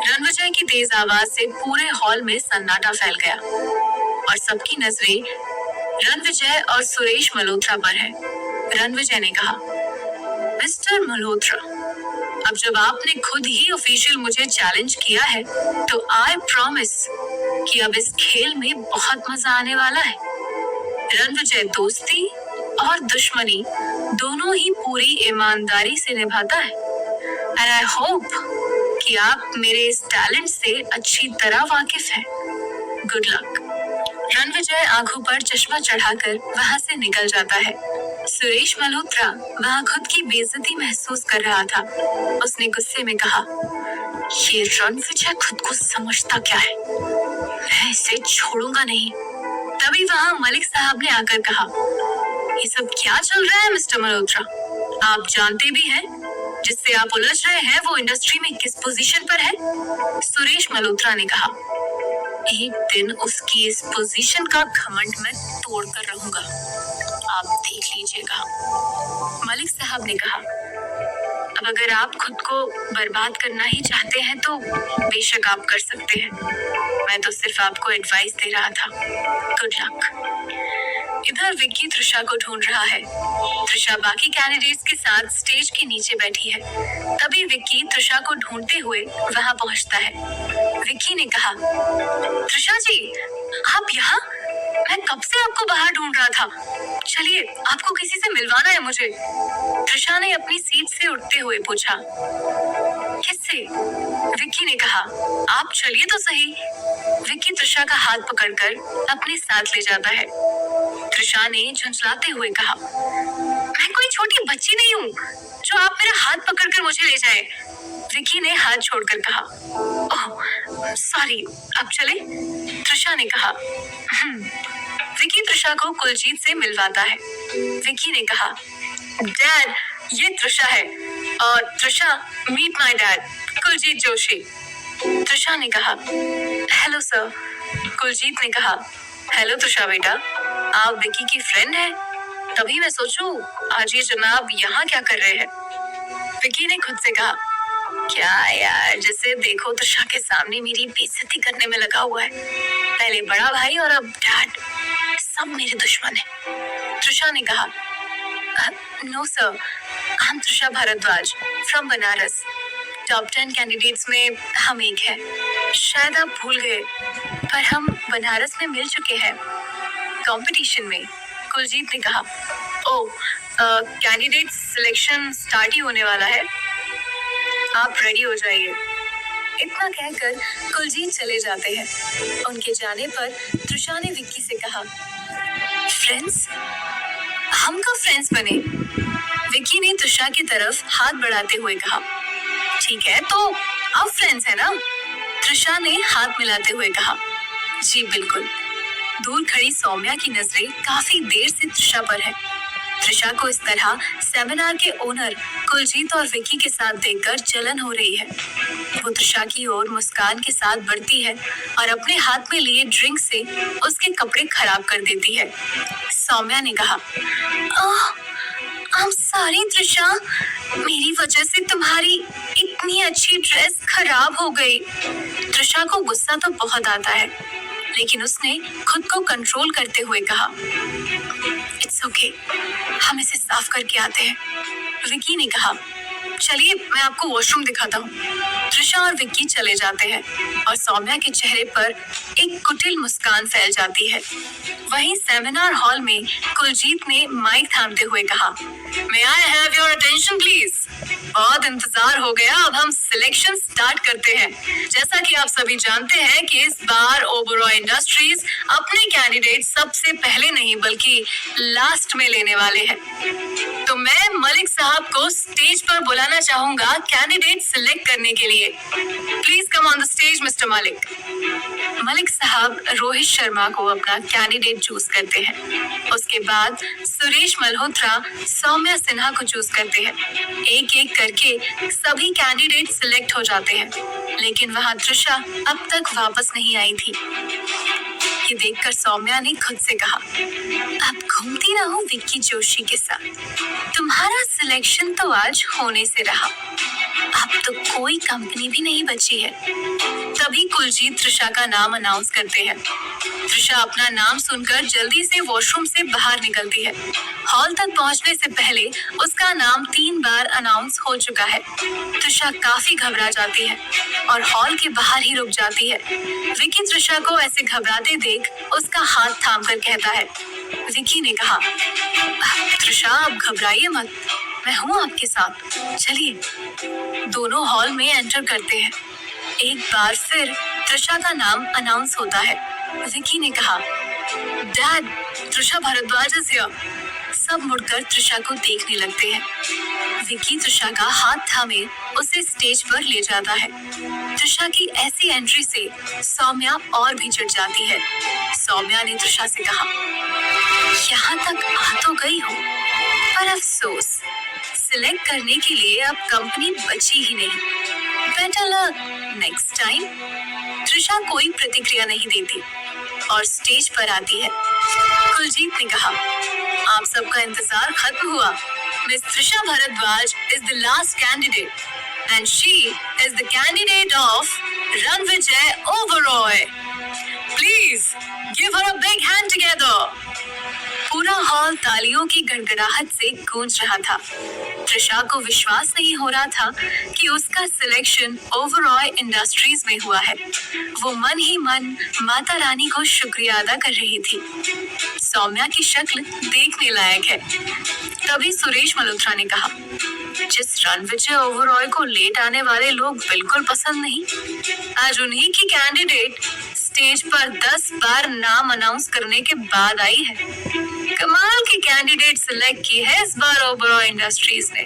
रणविजय की तेज आवाज से पूरे हॉल में सन्नाटा फैल गया और सबकी नजरें रणविजय और सुरेश मल्होत्रा पर है। रणविजय ने कहा, मिस्टर मल्होत्रा, अब जब आपने खुद ही ऑफिशियल मुझे चैलेंज किया है, तो आई प्रॉमिस कि अब इस खेल में बहुत मजा आने वाला है। रणविजय दोस्ती और दुश्मनी दोनों ही पूरी ईमानदारी से निभाता है। एंड आई होप कि आप मेरे इस टैलेंट से अच्छी तरह वाकिफ हैं। Good luck. रणविजय आंखों पर चश्मा चढ़ाकर वहां से निकल जाता है। सुरेश मल्होत्रा वहां खुद की बेइज्जती महसूस कर रहा था। उसने गुस्से में कहा, ये रणविजय खुद को समझता क्या है, मैं इसे छोड़ूंगा नहीं। तभी वहां मलिक साहब ने आकर कहा, ये सब क्या चल रहा है मिस्टर मल्होत्रा? आप जानते भी हैं जिससे आप उलझ रहे हैं वो इंडस्ट्री में किस पोजीशन पर है? सुरेश मल्होत्रा ने कहा। एक दिन उसकी इस पोजीशन का घमंड मैं तोड़ कर रहूंगा, आप देख लीजिएगा, मलिक साहब ने कहा। अब अगर आप खुद को बर्बाद करना ही चाहते हैं तो बेशक आप कर सकते हैं, मैं तो सिर्फ आपको एडवाइस दे रहा था। Good luck. इधर विक्की तृषा को ढूंढ रहा है। तृषा बाकी कैंडिडेट्स के साथ स्टेज के नीचे बैठी है। तभी विक्की तृषा को ढूंढते हुए वहां पहुंचता है। विक्की ने कहा, तृषा जी, आप यहाँ? मैं कब से आपको बाहर ढूंढ रहा था। चलिए, आपको किसी से मिलवाना है मुझे। तृषा ने अपनी सीट से उठते हुए पूछा। किससे? विक्की ने कहा। आप चलिए तो सही। विक्की तृषा का हाथ पकड़कर अपने साथ ले जाता है। तृषा ने झुंझलाते हुए कहा, मैं कोई छोटी बच्ची नहीं हूँ जो आप मेरा हाथ पकड़कर मुझे ले जाए। विक्की ने हाथ छोड़कर कहा, ओह सॉरी, अब चले? तृषा ने कहा। विक्की तृषा को कुलजीत से मिलवाता है। विक्की ने कहा, डैड, ये तृषा है, और Trisha, meet my dad, Kuljeet Joshi. Trisha ने कहा, हेलो सर। कुलजीत ने कहा, हेलो तृषा बेटा, आप विक्की की फ्रेंड हैं? तभी मैं सोचूं आज ये जनाब यहाँ क्या कर रहे हैं। विक्की ने खुद से कहा, क्या यार, जैसे देखो तृषा के सामने मेरी बेइज्जती करने में लगा हुआ है। पहले बड़ा भाई और अब डैड, सब मेरे दुश्मन हैं। तृषा ने कहा, no sir, I am Trisha Bhardwaj from Banaras. Top 10 candidates में हम एक हैं। शायद आप भूल गए, पर हम बनारस में मिल चुके हैं कंपटीशन में। कुलजीत ने कहा, ओह, कैंडिडेट सिलेक्शन स्टार्ट ही होने वाला है, आप रेडी हो जाइए। इतना कहकर कुलजीत चले जाते हैं। उनके जाने पर तृषा ने विक्की से कहा, फ्रेंड्स, हम कब फ्रेंड्स बने? विक्की ने तृषा की तरफ हाथ बढ़ाते हुए कहा, ठीक है तो अब फ्रेंड्स है ना? तृषा ने हाथ मिलाते हुए कहा, जी बिल्कुल। दूर खड़ी सौम्या की नजरें काफी देर से तृषा पर है। तृषा को इस तरह सेमिनार के ओनर कुलजीत और विक्की के साथ देखकर जलन हो रही है। वो तृषा की ओर मुस्कान के साथ बढ़ती है और अपने हाथ में लिए ड्रिंक से उसके कपड़े खराब कर देती है। सौम्या ने कहा, I'm sorry तृषा, मेरी वजह से तुम्हारी इतनी अच्छी ड्रेस खराब हो गई। तृषा को गुस्सा तो बहुत आता है, लेकिन उसने खुद को कंट्रोल करते हुए कहा, इट्स ओके, हम इसे साफ करके आते हैं। विक्की ने कहा, चलिए मैं आपको वॉशरूम दिखाता हूँ। तृषा और विक्की चले जाते हैं और सौम्या के चेहरे पर एक कुटिल मुस्कान फैल जाती है। वहीं सेमिनार हॉल में कुलजीत ने माइक थामते हुए कहा, may I have your attention please. बहुत इंतजार हो गया, अब हम सिलेक्शन स्टार्ट करते हैं। जैसा कि आप सभी जानते हैं कि इस बार ओबरॉय इंडस्ट्रीज अपने कैंडिडेट सबसे पहले नहीं बल्कि लास्ट में लेने वाले हैं। तो मैं मलिक साहब को स्टेज पर बुलाना चाहूंगा कैंडिडेट सिलेक्ट करने के लिए। Please come on the stage mister Malik. Malik साहब रोहित शर्मा को अपना कैंडिडेट चूज करते हैं। उसके बाद सुरेश मल्होत्रा, सौम्या सिन्हा को चूज करते हैं। एक एक करके सभी कैंडिडेट सिलेक्ट हो जाते हैं, लेकिन वहां तृषा अब तक वापस नहीं आई थी। ये देखकर सौम्या ने खुद से कहा, अब घूमती रहो विक्की जोशी के साथ। तुम्हारा सिलेक्शन तो आज होने से रहा, अब तो कोई कंपनी भी नहीं बची है। तभी कुलजीत तृषा का नाम अनाउंस करते हैं। तृषा अपना नाम सुनकर जल्दी से वॉशरूम से बाहर निकलती है। हॉल तक पहुंचने से पहले उसका नाम 3 बार अनाउंस हो चुका है। तृषा काफी घबरा जाती है और हॉल के बाहर ही रुक जाती है। विक्की तृषा को ऐसे घबराते देख उसका हाथ थाम कर कहता है। विक्की ने कहा, तृषा आप घबराइए मत, मैं हूँ आपके साथ, चलिए। दोनों हॉल में एंटर करते हैं। एक बार फिर तृषा का नाम अनाउंस होता है। विक्की ने कहा, dad, Trisha Bhardwaj is here. सब मुड़कर तृषा को देखने लगते हैं। विक्की तृषा का हाथ थामे उसे स्टेज पर ले जाता है। तृषा की ऐसी एंट्री से सौम्या और भी चिढ़ जाती है। सौम्या ने तृषा से कहा, यहाँ तक आ तो गई हो, पर अफसोस सिलेक्ट करने के लिए अब कंपनी बची ही नहीं। Better luck next time. Trisha कोई प्रतिक्रिया नहीं देती और स्टेज पर आती है। कुलजीत ने कहा, आप सबका इंतजार खत्म हुआ। Miss Trisha Bhardwaj is the last candidate and she is the candidate of Ranvijay Oberoi. Please give her a big hand together. पूरा हॉल तालियों की गड़गड़ाहट से गूंज रहा था। त्रिशा को विश्वास नहीं हो रहा था कि उसका सिलेक्शन ओबेरॉय इंडस्ट्रीज में हुआ है। वो मन ही मन माता रानी को शुक्रिया अदा कर रही थी। सौम्या की शक्ल देखने लायक है। तभी सुरेश मल्होत्रा ने कहा, जिस रणविजय ओबेरॉय को लेट आने वाले लोग बिल्कुल पसंद नहीं, आज उन्हीं की कैंडिडेट स्टेज पर 10 बार नाम अनाउंस करने के बाद आई है। कमाल की कैंडिडेट सिलेक्ट की है इस बार ओबेरॉय इंडस्ट्रीज ने।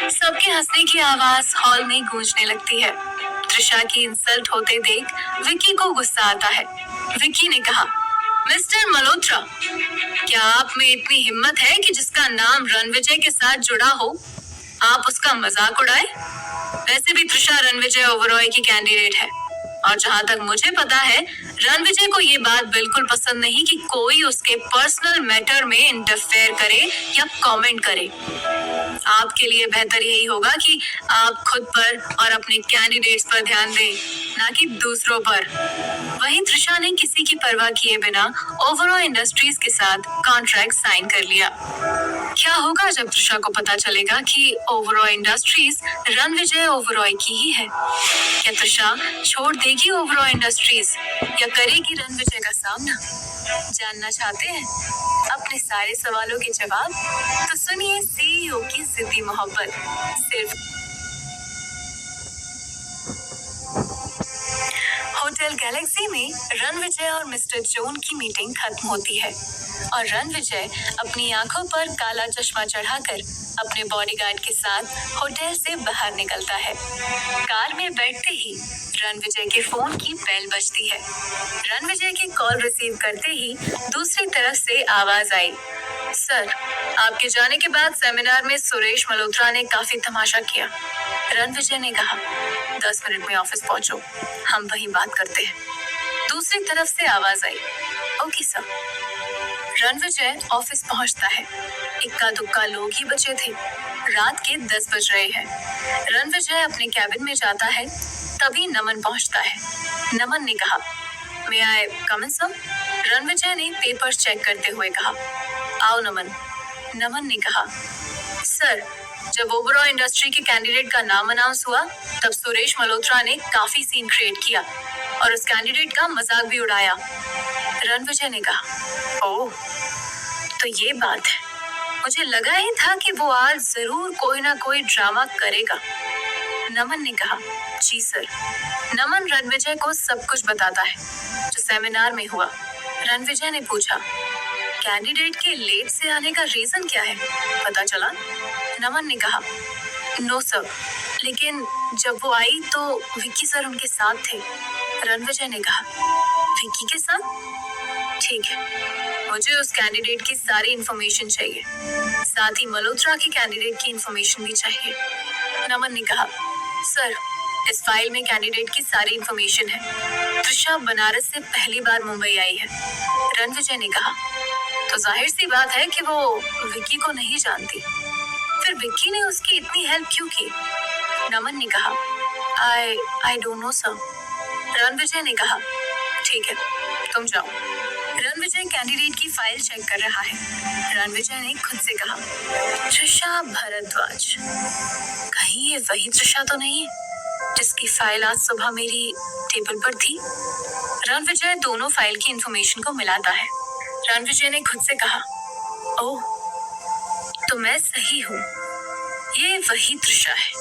सबके हंसने की आवाज हॉल में गूंजने लगती है। त्रिशा की इंसल्ट होते देख विक्की को गुस्सा आता है। विक्की ने कहा, मिस्टर मल्होत्रा, क्या आप में इतनी हिम्मत है कि जिसका नाम रणविजय के साथ जुड़ा हो, आप उसका मजाक उड़ाए? वैसे भी त्रिशा रणविजय ओबेरॉय की कैंडिडेट है और जहां तक मुझे पता है, रणविजय को ये बात बिल्कुल पसंद नहीं कि कोई उसके पर्सनल मैटर में इंटरफेयर करे या कमेंट करे। आपके लिए बेहतर यही होगा कि आप खुद पर और अपने कैंडिडेट्स पर ध्यान दें, ना कि दूसरों पर। वहीं त्रिशा ने किसी की परवाह किए बिना ओबेरॉय इंडस्ट्रीज के साथ कॉन्ट्रैक्ट साइन कर लिया। क्या होगा जब त्रिशा को पता चलेगा कि ओबेरॉय इंडस्ट्रीज रणविजय ओबेरॉय की ही है? क्या त्रिशा छोड़ देगी ओबेरॉय इंडस्ट्रीज या करेगी रणविजय का सामना? जानना चाहते हैं अपने सारे सवालों के जवाब? तो सुनिए सीईओ की जिद्दी मोहब्बत सिर्फ होटल गैलेक्सी में। रणविजय और मिस्टर जोन की मीटिंग खत्म होती है और रणविजय अपनी आंखों पर काला चश्मा चढ़ाकर अपने बॉडीगार्ड के साथ होटल से बाहर निकलता है। कार में बैठते ही रणविजय के फोन की बेल बजती है। रणविजय की कॉल रिसीव करते ही दूसरी तरफ से आवाज आई, सर, आपके जाने के बाद सेमिनार में सुरेश मल्होत्रा ने काफी तमाशा किया। रणविजय ने कहा, 10 मिनट में ऑफिस पहुंचो, हम वहीं बात करते हैं। दूसरी तरफ से आवाज आई, ओके सर। रणविजय ऑफिस पहुंचता है। इक्का दुक्का लोग ही बचे थे। रात के 10 बज रहे हैं। रणविजय अपने कैबिन में जाता है, तभी नमन पहुंचता है। नमन ने कहा, मे आई कम इन सर? रणविजय ने पेपर्स चेक करते हुए कहा, आओ नमन। नमन ने कहा, सर, जब ओबेरॉय इंडस्ट्री के कैंडिडेट का नाम अनाउंस हुआ, तब सुरेश मल्होत्रा ने काफी सीन क्रिएट किया और उस कैंडिडेट का मजाक भी उड़ाया। रणविजय ने कहा, ओह, तो ये बात है। मुझे लगा ही था कि वो आज जरूर कोई ना कोई ड्रामा करेगा। नमन ने कहा, जी सर। नमन रणविजय को सब कुछ बताता है जो सेमिनार में हुआ। रणविजय ने पूछा, कैंडिडेट के लेट से आने का रीजन क्या है, पता चला? नमन ने कहा, नो सर, लेकिन जब वो आई तो विक्की सर उनके साथ थे। रणविजय ने कहा, विक्की के साथ? ठीक है, मुझे उस कैंडिडेट की सारी इंफॉर्मेशन चाहिए, साथ ही मल्होत्रा की कैंडिडेट की इंफॉर्मेशन भी चाहिए। नमन ने कहा, सर, इस फाइल में कैंडिडेट की सारी इंफॉर्मेशन है। त्रिशा बनारस से पहली बार मुंबई आई है। रणविजय ने कहा, तो जाहिर सी बात है कि वो विक्की को नहीं जानती। फिर विक्की ने उसकी इतनी हेल्प क्यों की? नमन ने कहा, I don't know sir. Ranvijay ने कहा, ठीक है, तुम जाओ। रणविजय कैंडिडेट की फाइल चेक कर रहा है। रणविजय ने खुद से कहा, त्रिशा भारद्वाज, कहीं ये वही त्रिशा तो नहीं है जिसकी फाइल आज सुबह मेरी टेबल पर थी? रणविजय दोनों फाइल की इंफॉर्मेशन को मिलाता है। रणविजय ने खुद से कहा, ओह, तो मैं सही हूँ, ये वही त्रिशा है।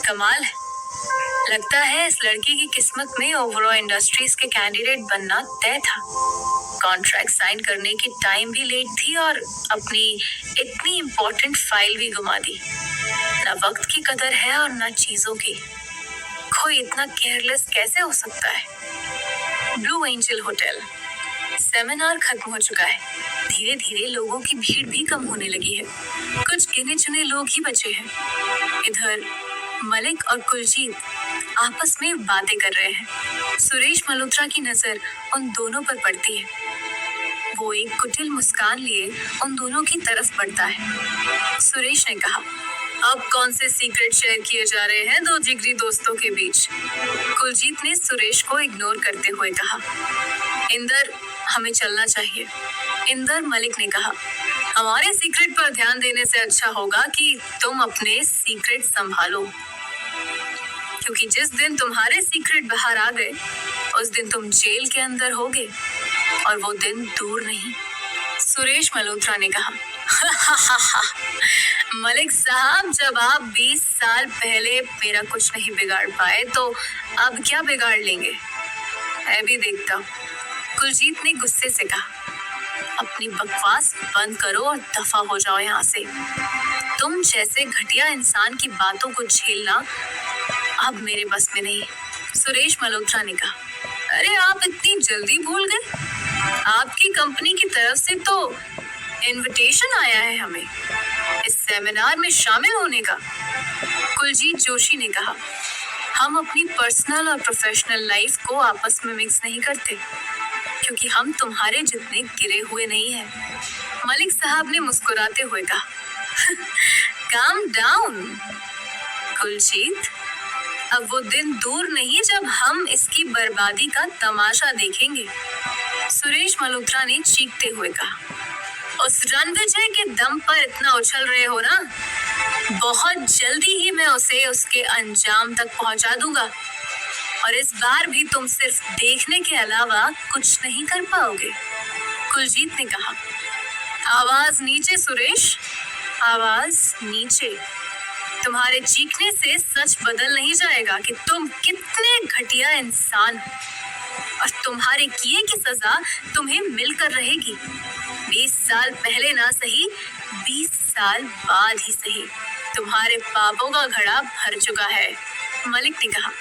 कमाल है, लगता है इस लड़की की किस्मत में ओबेरॉय इंडस्ट्रीज के कैंडिडेट बनना तय था। कॉन्ट्रैक्ट साइन करने की टाइम भी लेट थी और अपनी इतनी इम्पोर्टेंट फाइल भी गुमा दी। ना वक्त की कदर है और ना चीजों की। कोई इतना केयरलेस कैसे हो सकता है? Blue angel hotel. सेमिनार खत्म हो चुका है। धीरे धीरे लोगों की भीड़ भी कम होने लगी है। कुछ गिने चुने लोग ही बचे हैं। इधर मलिक और कुलजीत आपस में बातें कर रहे हैं। सुरेश मल्होत्रा की नजर उन दोनों पर पड़ती है। वो एक कुटिल मुस्कान लिए उन दोनों की तरफ बढ़ता है। सुरेश ने कहा, अब कौन से सीक्रेट शेयर किए जा रहे हैं दो जिगरी दोस्तों के बीच? कुलजीत ने सुरेश को इग्नोर करते हुए कहा। इंदर, हमें चलना चाहिए। इंदर मलिक ने कहा, हमारे सीक्रेट पर ध्यान देने से अच्छा होगा कि तुम अपने सीक्रेट संभालो, क्योंकि जिस दिन तुम्हारे सीक्रेट बाहर आ गए उस दिन तुम जेल के अंदर होगे, और वो दिन दूर नहीं। सुरेश मल्होत्रा ने कहा, मलिक साहब, जब आप 20 साल पहले मेरा कुछ नहीं बिगाड़ पाए तो अब क्या बिगाड़ लेंगे? मैं भी देखता हूँ। कुलजीत ने गुस्से से कहा, अपनी बकवास बंद करो और दफा हो जाओ यहाँ से। तुम जैसे घटिया इंसान की बातों को झेलना अब मेरे बस में नहीं। सुरेश मल्होत्रा ने कहा, अरे आप इतनी जल्दी भूल गए? आपकी कंपनी की तरफ से तो इनविटेशन आया है हमें इस सेमिनार में शामिल होने का। कुलजीत जोशी ने कहा, हम अपनी पर्सनल और प्रोफेशनल लाइफ को आपस में मिक्स नहीं करते, क्योंकि हम तुम्हारे जितने गिरे हुए नहीं हैं। मलिक साहब ने मुस्कुराते हुए कहा, काम डाउन कुलजीत, अब वो दिन दूर नहीं जब हम इसकी बर्बादी का तमाशा देखेंगे। सुरेश मल्होत्रा ने चीखते हुए कहा, उस रणविजय के दम पर इतना उछल रहे हो ना, बहुत जल्दी ही मैं उसे उसके अंजाम तक पहुंचा दूंगा, और इस बार भी तुम सिर्फ देखने के अलावा कुछ नहीं कर पाओगे। कुलजीत ने कहा, आवाज नीचे सुरेश, आवाज नीचे। तुम्हारे चीखने से सच बदल नहीं जाएगा कि तुम कितने घटिया इंसान हो, और तुम्हारे किए की सजा तुम्हें मिलकर रहेगी। 20 साल पहले ना सही, 20 साल बाद ही सही, तुम्हारे पापों का घड़ा भर चुका है। मलिक ने कहा,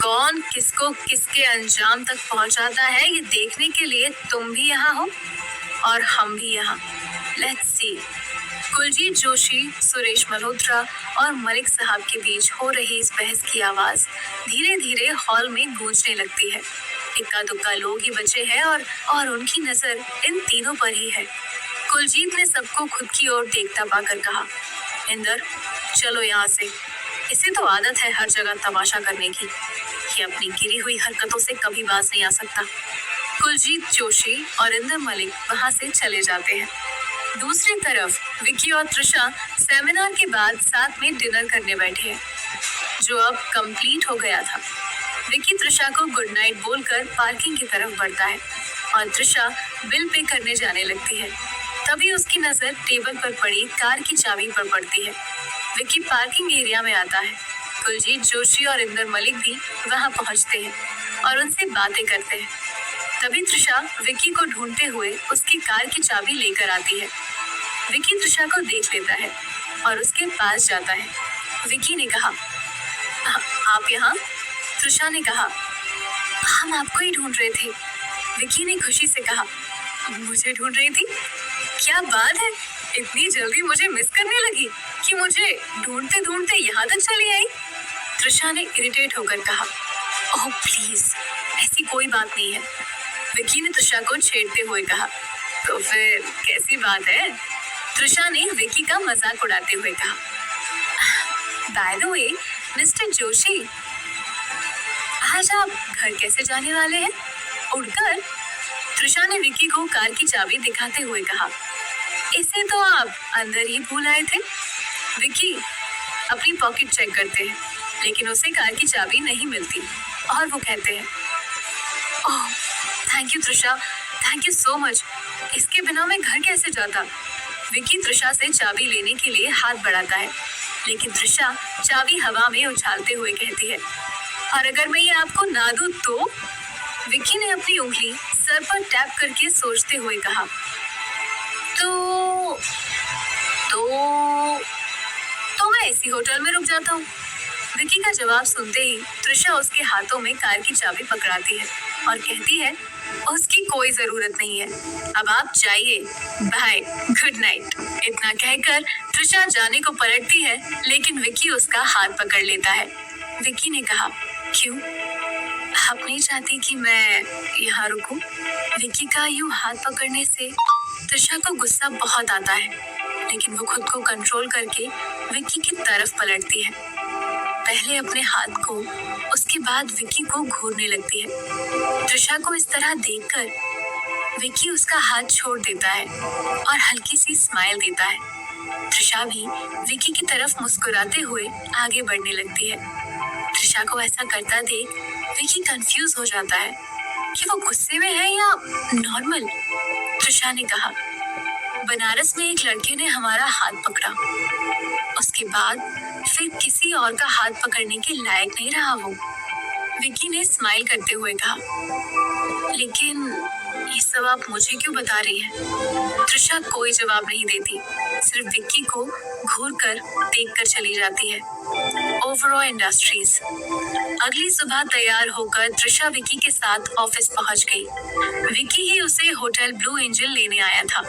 कौन किसको किसके अंजाम तक पहुंचाता है ये देखने के लिए तुम भी यहाँ हो और हम भी यहाँ। Let's see. कुलजीत जोशी, सुरेश मल्होत्रा और मलिक साहब के बीच हो रही इस बहस की आवाज धीरे धीरे हॉल में गूंजने लगती है। इक्का दुक्का लोग ही बचे हैं और उनकी नजर इन तीनों पर ही है। कुलजीत ने सबको खुद की ओर देखता पाकर कहा, इंदर, चलो यहाँ से। इसे तो आदत है हर जगह तमाशा करने की। ये अपनी गिरी हुई हरकतों से कभी बाज नहीं आ सकता। कुलजीत जोशी और इंदर मलिक वहां से चले जाते हैं। दूसरी तरफ विक्की और त्रिशा सेमिनार के बाद साथ में डिनर करने बैठे हैं, जो अब कंप्लीट हो गया था। विक्की त्रिशा को गुड नाइट बोलकर पार्किंग की तरफ बढ़ता है और त्रिशा बिल पे करने जाने लगती है। तभी उसकी नजर टेबल पर पड़ी कार की चाबी पर पड़ती है। विक्की पार्किंग एरिया में आता है। कुलजीत जोशी और इंदर मलिक भी वहां पहुंचते हैं और उनसे बातें करते हैं। तभी त्रिशा विक्की को ढूंढते हुए उसकी कार की चाबी लेकर आती है। विक्की त्रिशा को देख लेता है और उसके पास जाता है। विक्की ने कहा, आप यहाँ? त्रिशा ने कहा, हम आपको ही ढूंढ रहे थे। विक्की ने खुशी से कहा, मुझे ढूंढ रही थी? क्या बात है, इतनी जल्दी मुझे मिस करने लगी कि मुझे ढूंढते ढूंढते यहाँ तक चली आई। त्रिशा ने इरिटेट होकर कहा, ओह प्लीज, ऐसी कोई बात नहीं है। विक्की ने त्रिशा को छेड़ते हुए कहा, तो फिर कैसी बात है? त्रिशा ने विक्की का मजाक उड़ाते हुए कहा, by the way mister Joshi, आज आप घर कैसे जाने वाले हैं? उड़कर? त्रिशा ने विक्की को कार की चाबी दिखाते हुए कहा, इसे तो आप अंदर ही भूल आए थे। विक्की अपनी पॉकेट चेक करते हैं, लेकिन उसे कार की चाबी नहीं मिलती और वो कहते हैं, oh thank you Trisha, thank you so much. इसके बिना मैं घर कैसे जाता? विक्की त्रिशा से चाबी लेने के लिए हाथ बढ़ाता है, लेकिन त्रिशा चाबी हवा में उछालते हुए कहती है, और अगर मैं ये आपको ना दूं तो? विक्की ने अपनी उंगली सर पर टैप करके सोचते हुए कहा, तो मैं इसी होटल में रुक जाता हूँ। विक्की का जवाब सुनते ही त्रिशा उसके हाथों में कार की चाबी पकड़ाती है और कहती है, उसकी कोई जरूरत नहीं है, अब आप जाइए, बाय, गुड नाइट। इतना कहकर त्रिशा जाने को पलटती है, लेकिन विक्की उसका हाथ पकड़ लेता है। विक्की ने कहा, क्यों? आप नहीं चाहती कि मैं यहाँ रुकूं? विक्की का यूं हाथ पकड़ने से त्रिशा को गुस्सा बहुत आता है, लेकिन वो खुद को कंट्रोल करके विक्की की तरफ पलटती है। पहले अपने हाथ को, उसके बाद विक्की को घूरने लगती है। त्रिशा को इस तरह देखकर विक्की उसका हाथ छोड़ देता है और हल्की सी स्माइल देता है। त्रिशा भी विक्की की तरफ मुस्कुराते हुए आगे बढ़ने लगती है। त्रिशा को ऐसा करता देख विक्की कंफ्यूज हो जाता है कि वो गुस्से में है या नॉर्मल। त्रिशा ने कहा, बनारस में एक लड़के ने हमारा हाथ पकड़ा, उसके बाद फिर किसी और का हाथ पकड़ने के लायक नहीं रहा वो। विक्की ने स्माइल करते हुए कहा, लेकिन ये सब आप मुझे क्यों बता रही हैं? त्रिशा कोई जवाब नहीं देती, सिर्फ विक्की को घूर कर देख कर चली जाती है। Overall industries. अगली सुबह तैयार होकर त्रिशा विक्की के साथ ऑफिस पहुंच गई। विक्की ही उसे होटल ब्लू एंजल लेने आया था।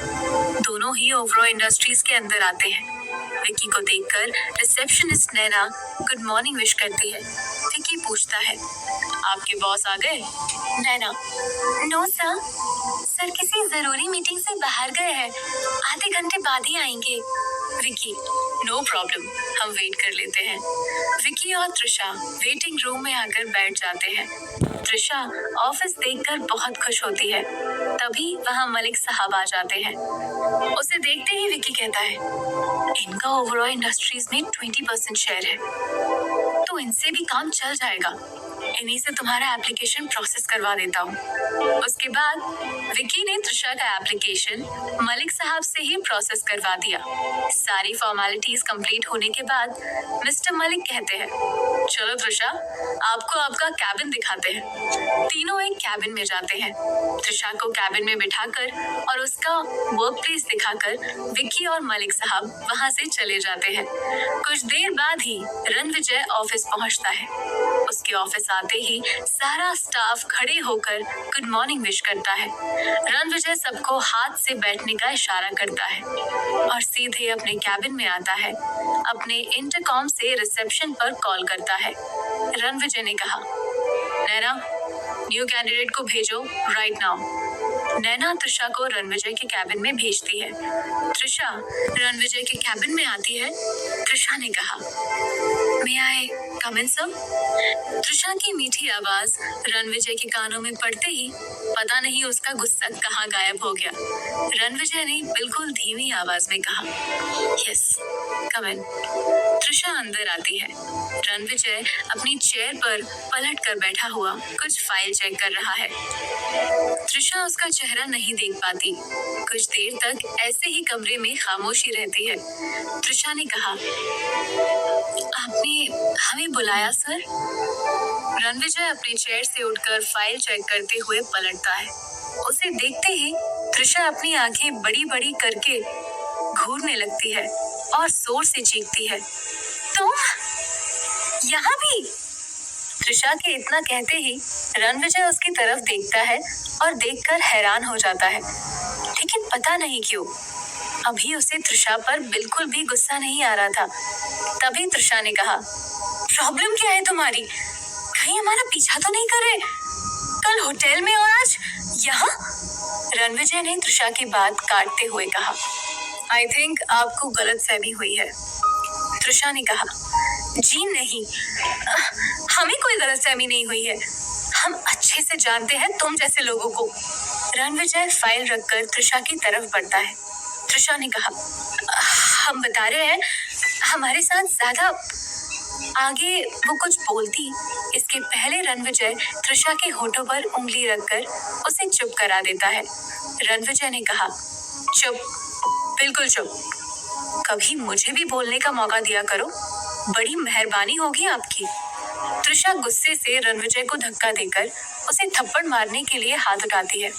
दोनों ही ओवरऑल इंडस्ट्रीज के अंदर आते हैं। विक्की को देखकर रिसेप्शनिस्ट नैना गुड मॉर्निंग विश करती है। विक्की पूछता है, आपके बॉस आ गए? नैना, नो सर किसी जरूरी मीटिंग से बाहर गए हैं, आधे घंटे बाद ही आएंगे। विक्की, नो प्रॉब्लम, हम वेट कर लेते हैं। विक्की और त्रिशा वेटिंग रूम में आकर बैठ जाते हैं। त्रिशा ऑफिस देखकर बहुत खुश होती है। तभी वहाँ मलिक साहब आ जाते हैं। उसे देखते ही विक्की कहता है, इनका ओवरऑल इंडस्ट्रीज में 20% शेयर है, तो इनसे भी काम चल जाएगा। इन्हीं से तुम्हारा एप्लीकेशन प्रोसेस करवा देता हूँ। उसके बाद विक्की ने त्रिशा का एप्लीकेशन मलिक साहब से ही प्रोसेस करवा दिया। सारी फॉर्मेलिटीज कंप्लीट होने के बाद मिस्टर मलिक कहते हैं, चलो त्रिशा, आपको आपका कैबिन दिखाते हैं। तीनों एक कैबिन में जाते हैं। त्रिशा को कैबिन में बिठाकर और उसका वर्क प्लेस दिखाकर विक्की और मलिक साहब वहाँ से चले जाते हैं। कुछ देर बाद ही रणविजय ऑफिस पहुँचता है। उसके ऑफिस आते ही सारा स्टाफ खड़े होकर गुड मॉर्निंग विश करता है। रणविजय सबको हाथ से बैठने का इशारा करता है और सीधे अपने कैबिन में आता है। अपने इंटरकॉम से रिसेप्शन पर कॉल करता है। रणविजय ने कहा, नैना, न्यू कैंडिडेट को भेजो राइट नाउ। नैना त्रिशा को रणविजय के कैबिन में भेजती है। त्रिशा रणविजय के कैबिन में आती है। त्रिशा ने कहा, मे आई कम इन सर? त्रिशा की मीठी आवाज रणविजय के कानों में पड़ते ही पता नहीं उसका गुस्सा कहाँ गायब हो गया। रणविजय ने बिल्कुल धीमी आवाज में कहा, यस कम इन। त्रिशा अंदर आती है। रणविजय अपनी चेयर पर पलट कर बैठा हुआ कुछ फाइल चेक कर रहा है। त्रिशा उसका चेहरा नहीं देख पाती। कुछ देर तक ऐसे ही कमरे में खामोशी रहती है। त्रिशा ने कहा, आपने हमें बुलाया सर? रणविजय अपने चेयर से उठकर फाइल चेक करते हुए पलटता है। उसे देखते ही त्रिशा अपनी आंखें बड़ी बड़ी करके घूरने लगती है और जोर से चीखती है, तुम यहाँ भी? त्रिशा के इतना कहते ही रणविजय उसकी तरफ देखता है और देखकर हैरान हो जाता है, लेकिन पता नहीं क्यों अभी उसे त्रिशा पर बिल्कुल भी गुस्सा नहीं आ रहा था। तभी त्रिशा ने कहा, प्रॉब्लम क्या है तुम्हारी? कहीं हमारा पीछा तो नहीं कर रहे? कल होटल में और आज यहाँ? रणविजय ने त्रिशा की बात काटते हुए कहा, आई थिंक आपको गलतफहमी हुई है। त्रिशा ने कहा, जी नहीं, हमें कोई गलतफहमी नहीं हुई है, हम अच्छे से जानते हैं तुम जैसे लोगों को। रणविजय फाइल रखकर त्रिशा की तरफ बढ़ता है। त्रिशा ने कहा, हम बता रहे हैं, हमारे साथ ज्यादा। आगे वो कुछ बोलती, इसके पहले रणविजय त्रिशा के होठों पर उंगली रखकर उसे चुप करा देता है। रणविजय ने कहा, चुप, बिल्कुल चुप। कभी मुझे भी बोलने का मौका दिया करो, बड़ी मेहरबानी होगी आपकी। त्रिशा गुस्से से रणविजय को धक्का देकर उसे थप्पड़ मारने के लिए हाथ उठाती है,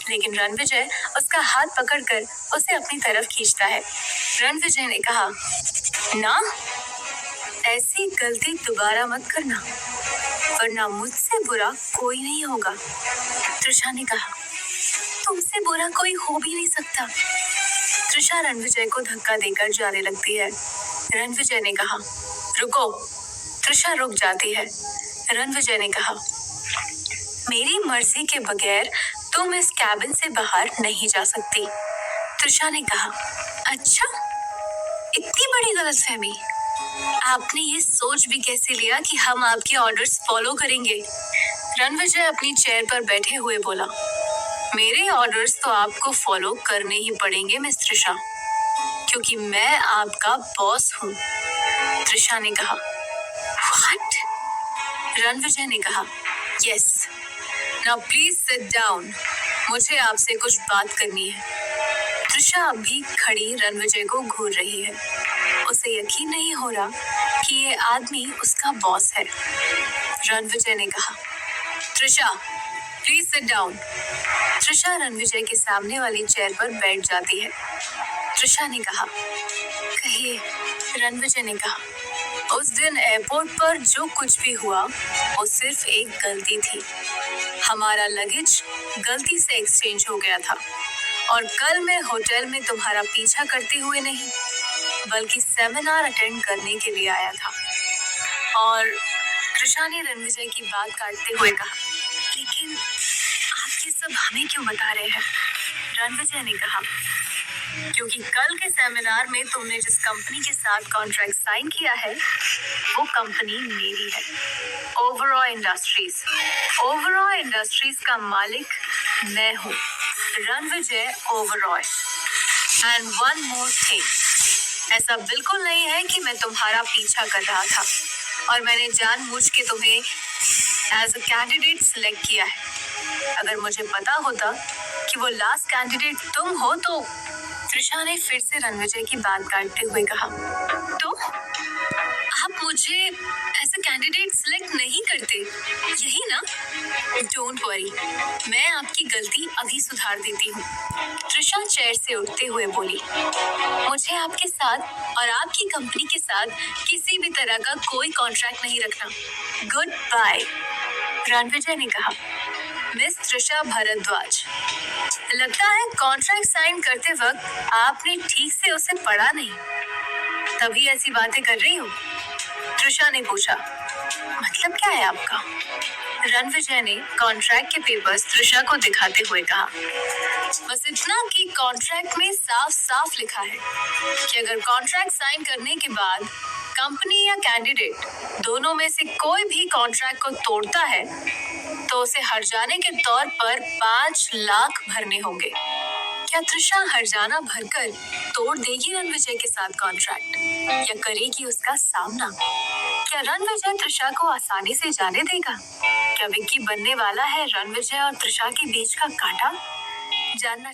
लेकिन रणविजय उसका हाथ पकड़कर उसे अपनी तरफ खींचता है। रणविजय ने कहा, ना, ऐसी गलती दोबारा मत करना, वरना मुझसे बुरा कोई नहीं होगा। त्रिशा ने कहा, तुमसे बुरा कोई हो भी नहीं सकता। त्रिशा रणविजय को धक्का देकर जाने लगती है। रणविजय ने कहा, रुको। त्रिशा रुक जाती है। रणविजय ने कहा, मेरी मर्जी के बगैर तुम इस कैबिन से बाहर नहीं जा सकती। त्रिशा ने कहा, अच्छा, इतनी बड़ी गलतफहमी। आपने ये सोच भी कैसे लिया कि हम आपके ऑर्डर्स फॉलो करेंगे? रणविजय अपनी चेयर पर बैठे हुए बोला, मेरे ऑर्डर्स तो आपको फॉलो करने ही पड़ेंगे मिस त्रिशा, क्योंकि मैं आपका बॉस हूँ। त्रिशा ने कहा, व्हाट? रणविजय ने कहा, yes. Now please sit down, मुझे आपसे कुछ बात करनी है। त्रिशा अभी खड़ी रणविजय को घूर रही है। उसे यकीन नहीं हो रहा कि ये आदमी उसका बॉस है। रणविजय ने कहा, Trisha please sit down. Trisha Ranvijay के सामने वाली चेयर पर बैठ जाती है। त्रिशा ने कहा, कहिए। रणविजय ने कहा, उस दिन एयरपोर्ट पर जो कुछ भी हुआ वो सिर्फ एक गलती थी। हमारा लगेज गलती से एक्सचेंज हो गया था और कल मैं होटल में तुम्हारा पीछा करते हुए नहीं बल्कि सेमिनार अटेंड करने के लिए आया था। और त्रिशा ने रणविजय की बात काटते हुए कहा, लेकिन आप ये सब हमें क्यों बता रहे हैं? रणविजय ने कहा, क्योंकि कल के सेमिनार में तुमने जिस कंपनी के साथ कॉन्ट्रैक्ट साइन किया है वो कंपनी मेरी है, ओवरॉय इंडस्ट्रीज। ओवरॉय इंडस्ट्रीज का मालिक मैं हूँ, Ranvijay Oberoi. And one more thing, ऐसा बिल्कुल नहीं है कि मैं तुम्हारा पीछा कर रहा था और मैंने जानबूझ के तुम्हें एज अ कैंडिडेट सिलेक्ट किया है। अगर मुझे पता होता कि वो लास्ट कैंडिडेट तुम हो तो। त्रिशा ने फिर से रणविजय की बात काटते हुए कहा, तो आप मुझे एज अ कैंडिडेट सिलेक्ट नहीं करते, यही ना? डोंट वरी, मैं आपकी गलती अभी सुधार देती हूँ। त्रिशा चेयर से उठते हुए बोली, मुझे आपके साथ और आपकी कंपनी के साथ किसी भी तरह का कोई कॉन्ट्रैक्ट नहीं रखना। Good bye. रणविजय ने कहा, मिस त्रिशा भारद्वाज, लगता है कॉन्ट्रैक्ट साइन करते वक्त आपने ठीक से उसे पढ़ा नहीं, तभी ऐसी बातें कर रही हो। त्रिशा ने पूछा, मतलब क्या है आपका? रणविजय ने कॉन्ट्रैक्ट के पेपर्स त्रिशा को दिखाते हुए कहा, बस इतना कि कॉन्ट्रैक्ट में साफ साफ लिखा है कि अगर कॉन्ट्रैक्ट साइन करने के बाद कंपनी या कैंडिडेट दोनों में से कोई भी कॉन्ट्रैक्ट को तोड़ता है तो उसे हर्जाने के तौर पर 5 लाख भरने होंगे। क्या त्रिशा हर्जाना भरकर तोड़ देगी रणविजय के साथ कॉन्ट्रैक्ट या करेगी उसका सामना? क्या रणविजय त्रिशा को आसानी से जाने देगा? क्या विक्की बनने वाला है रणविजय और त्रिशा के बीच का कांटा? जानना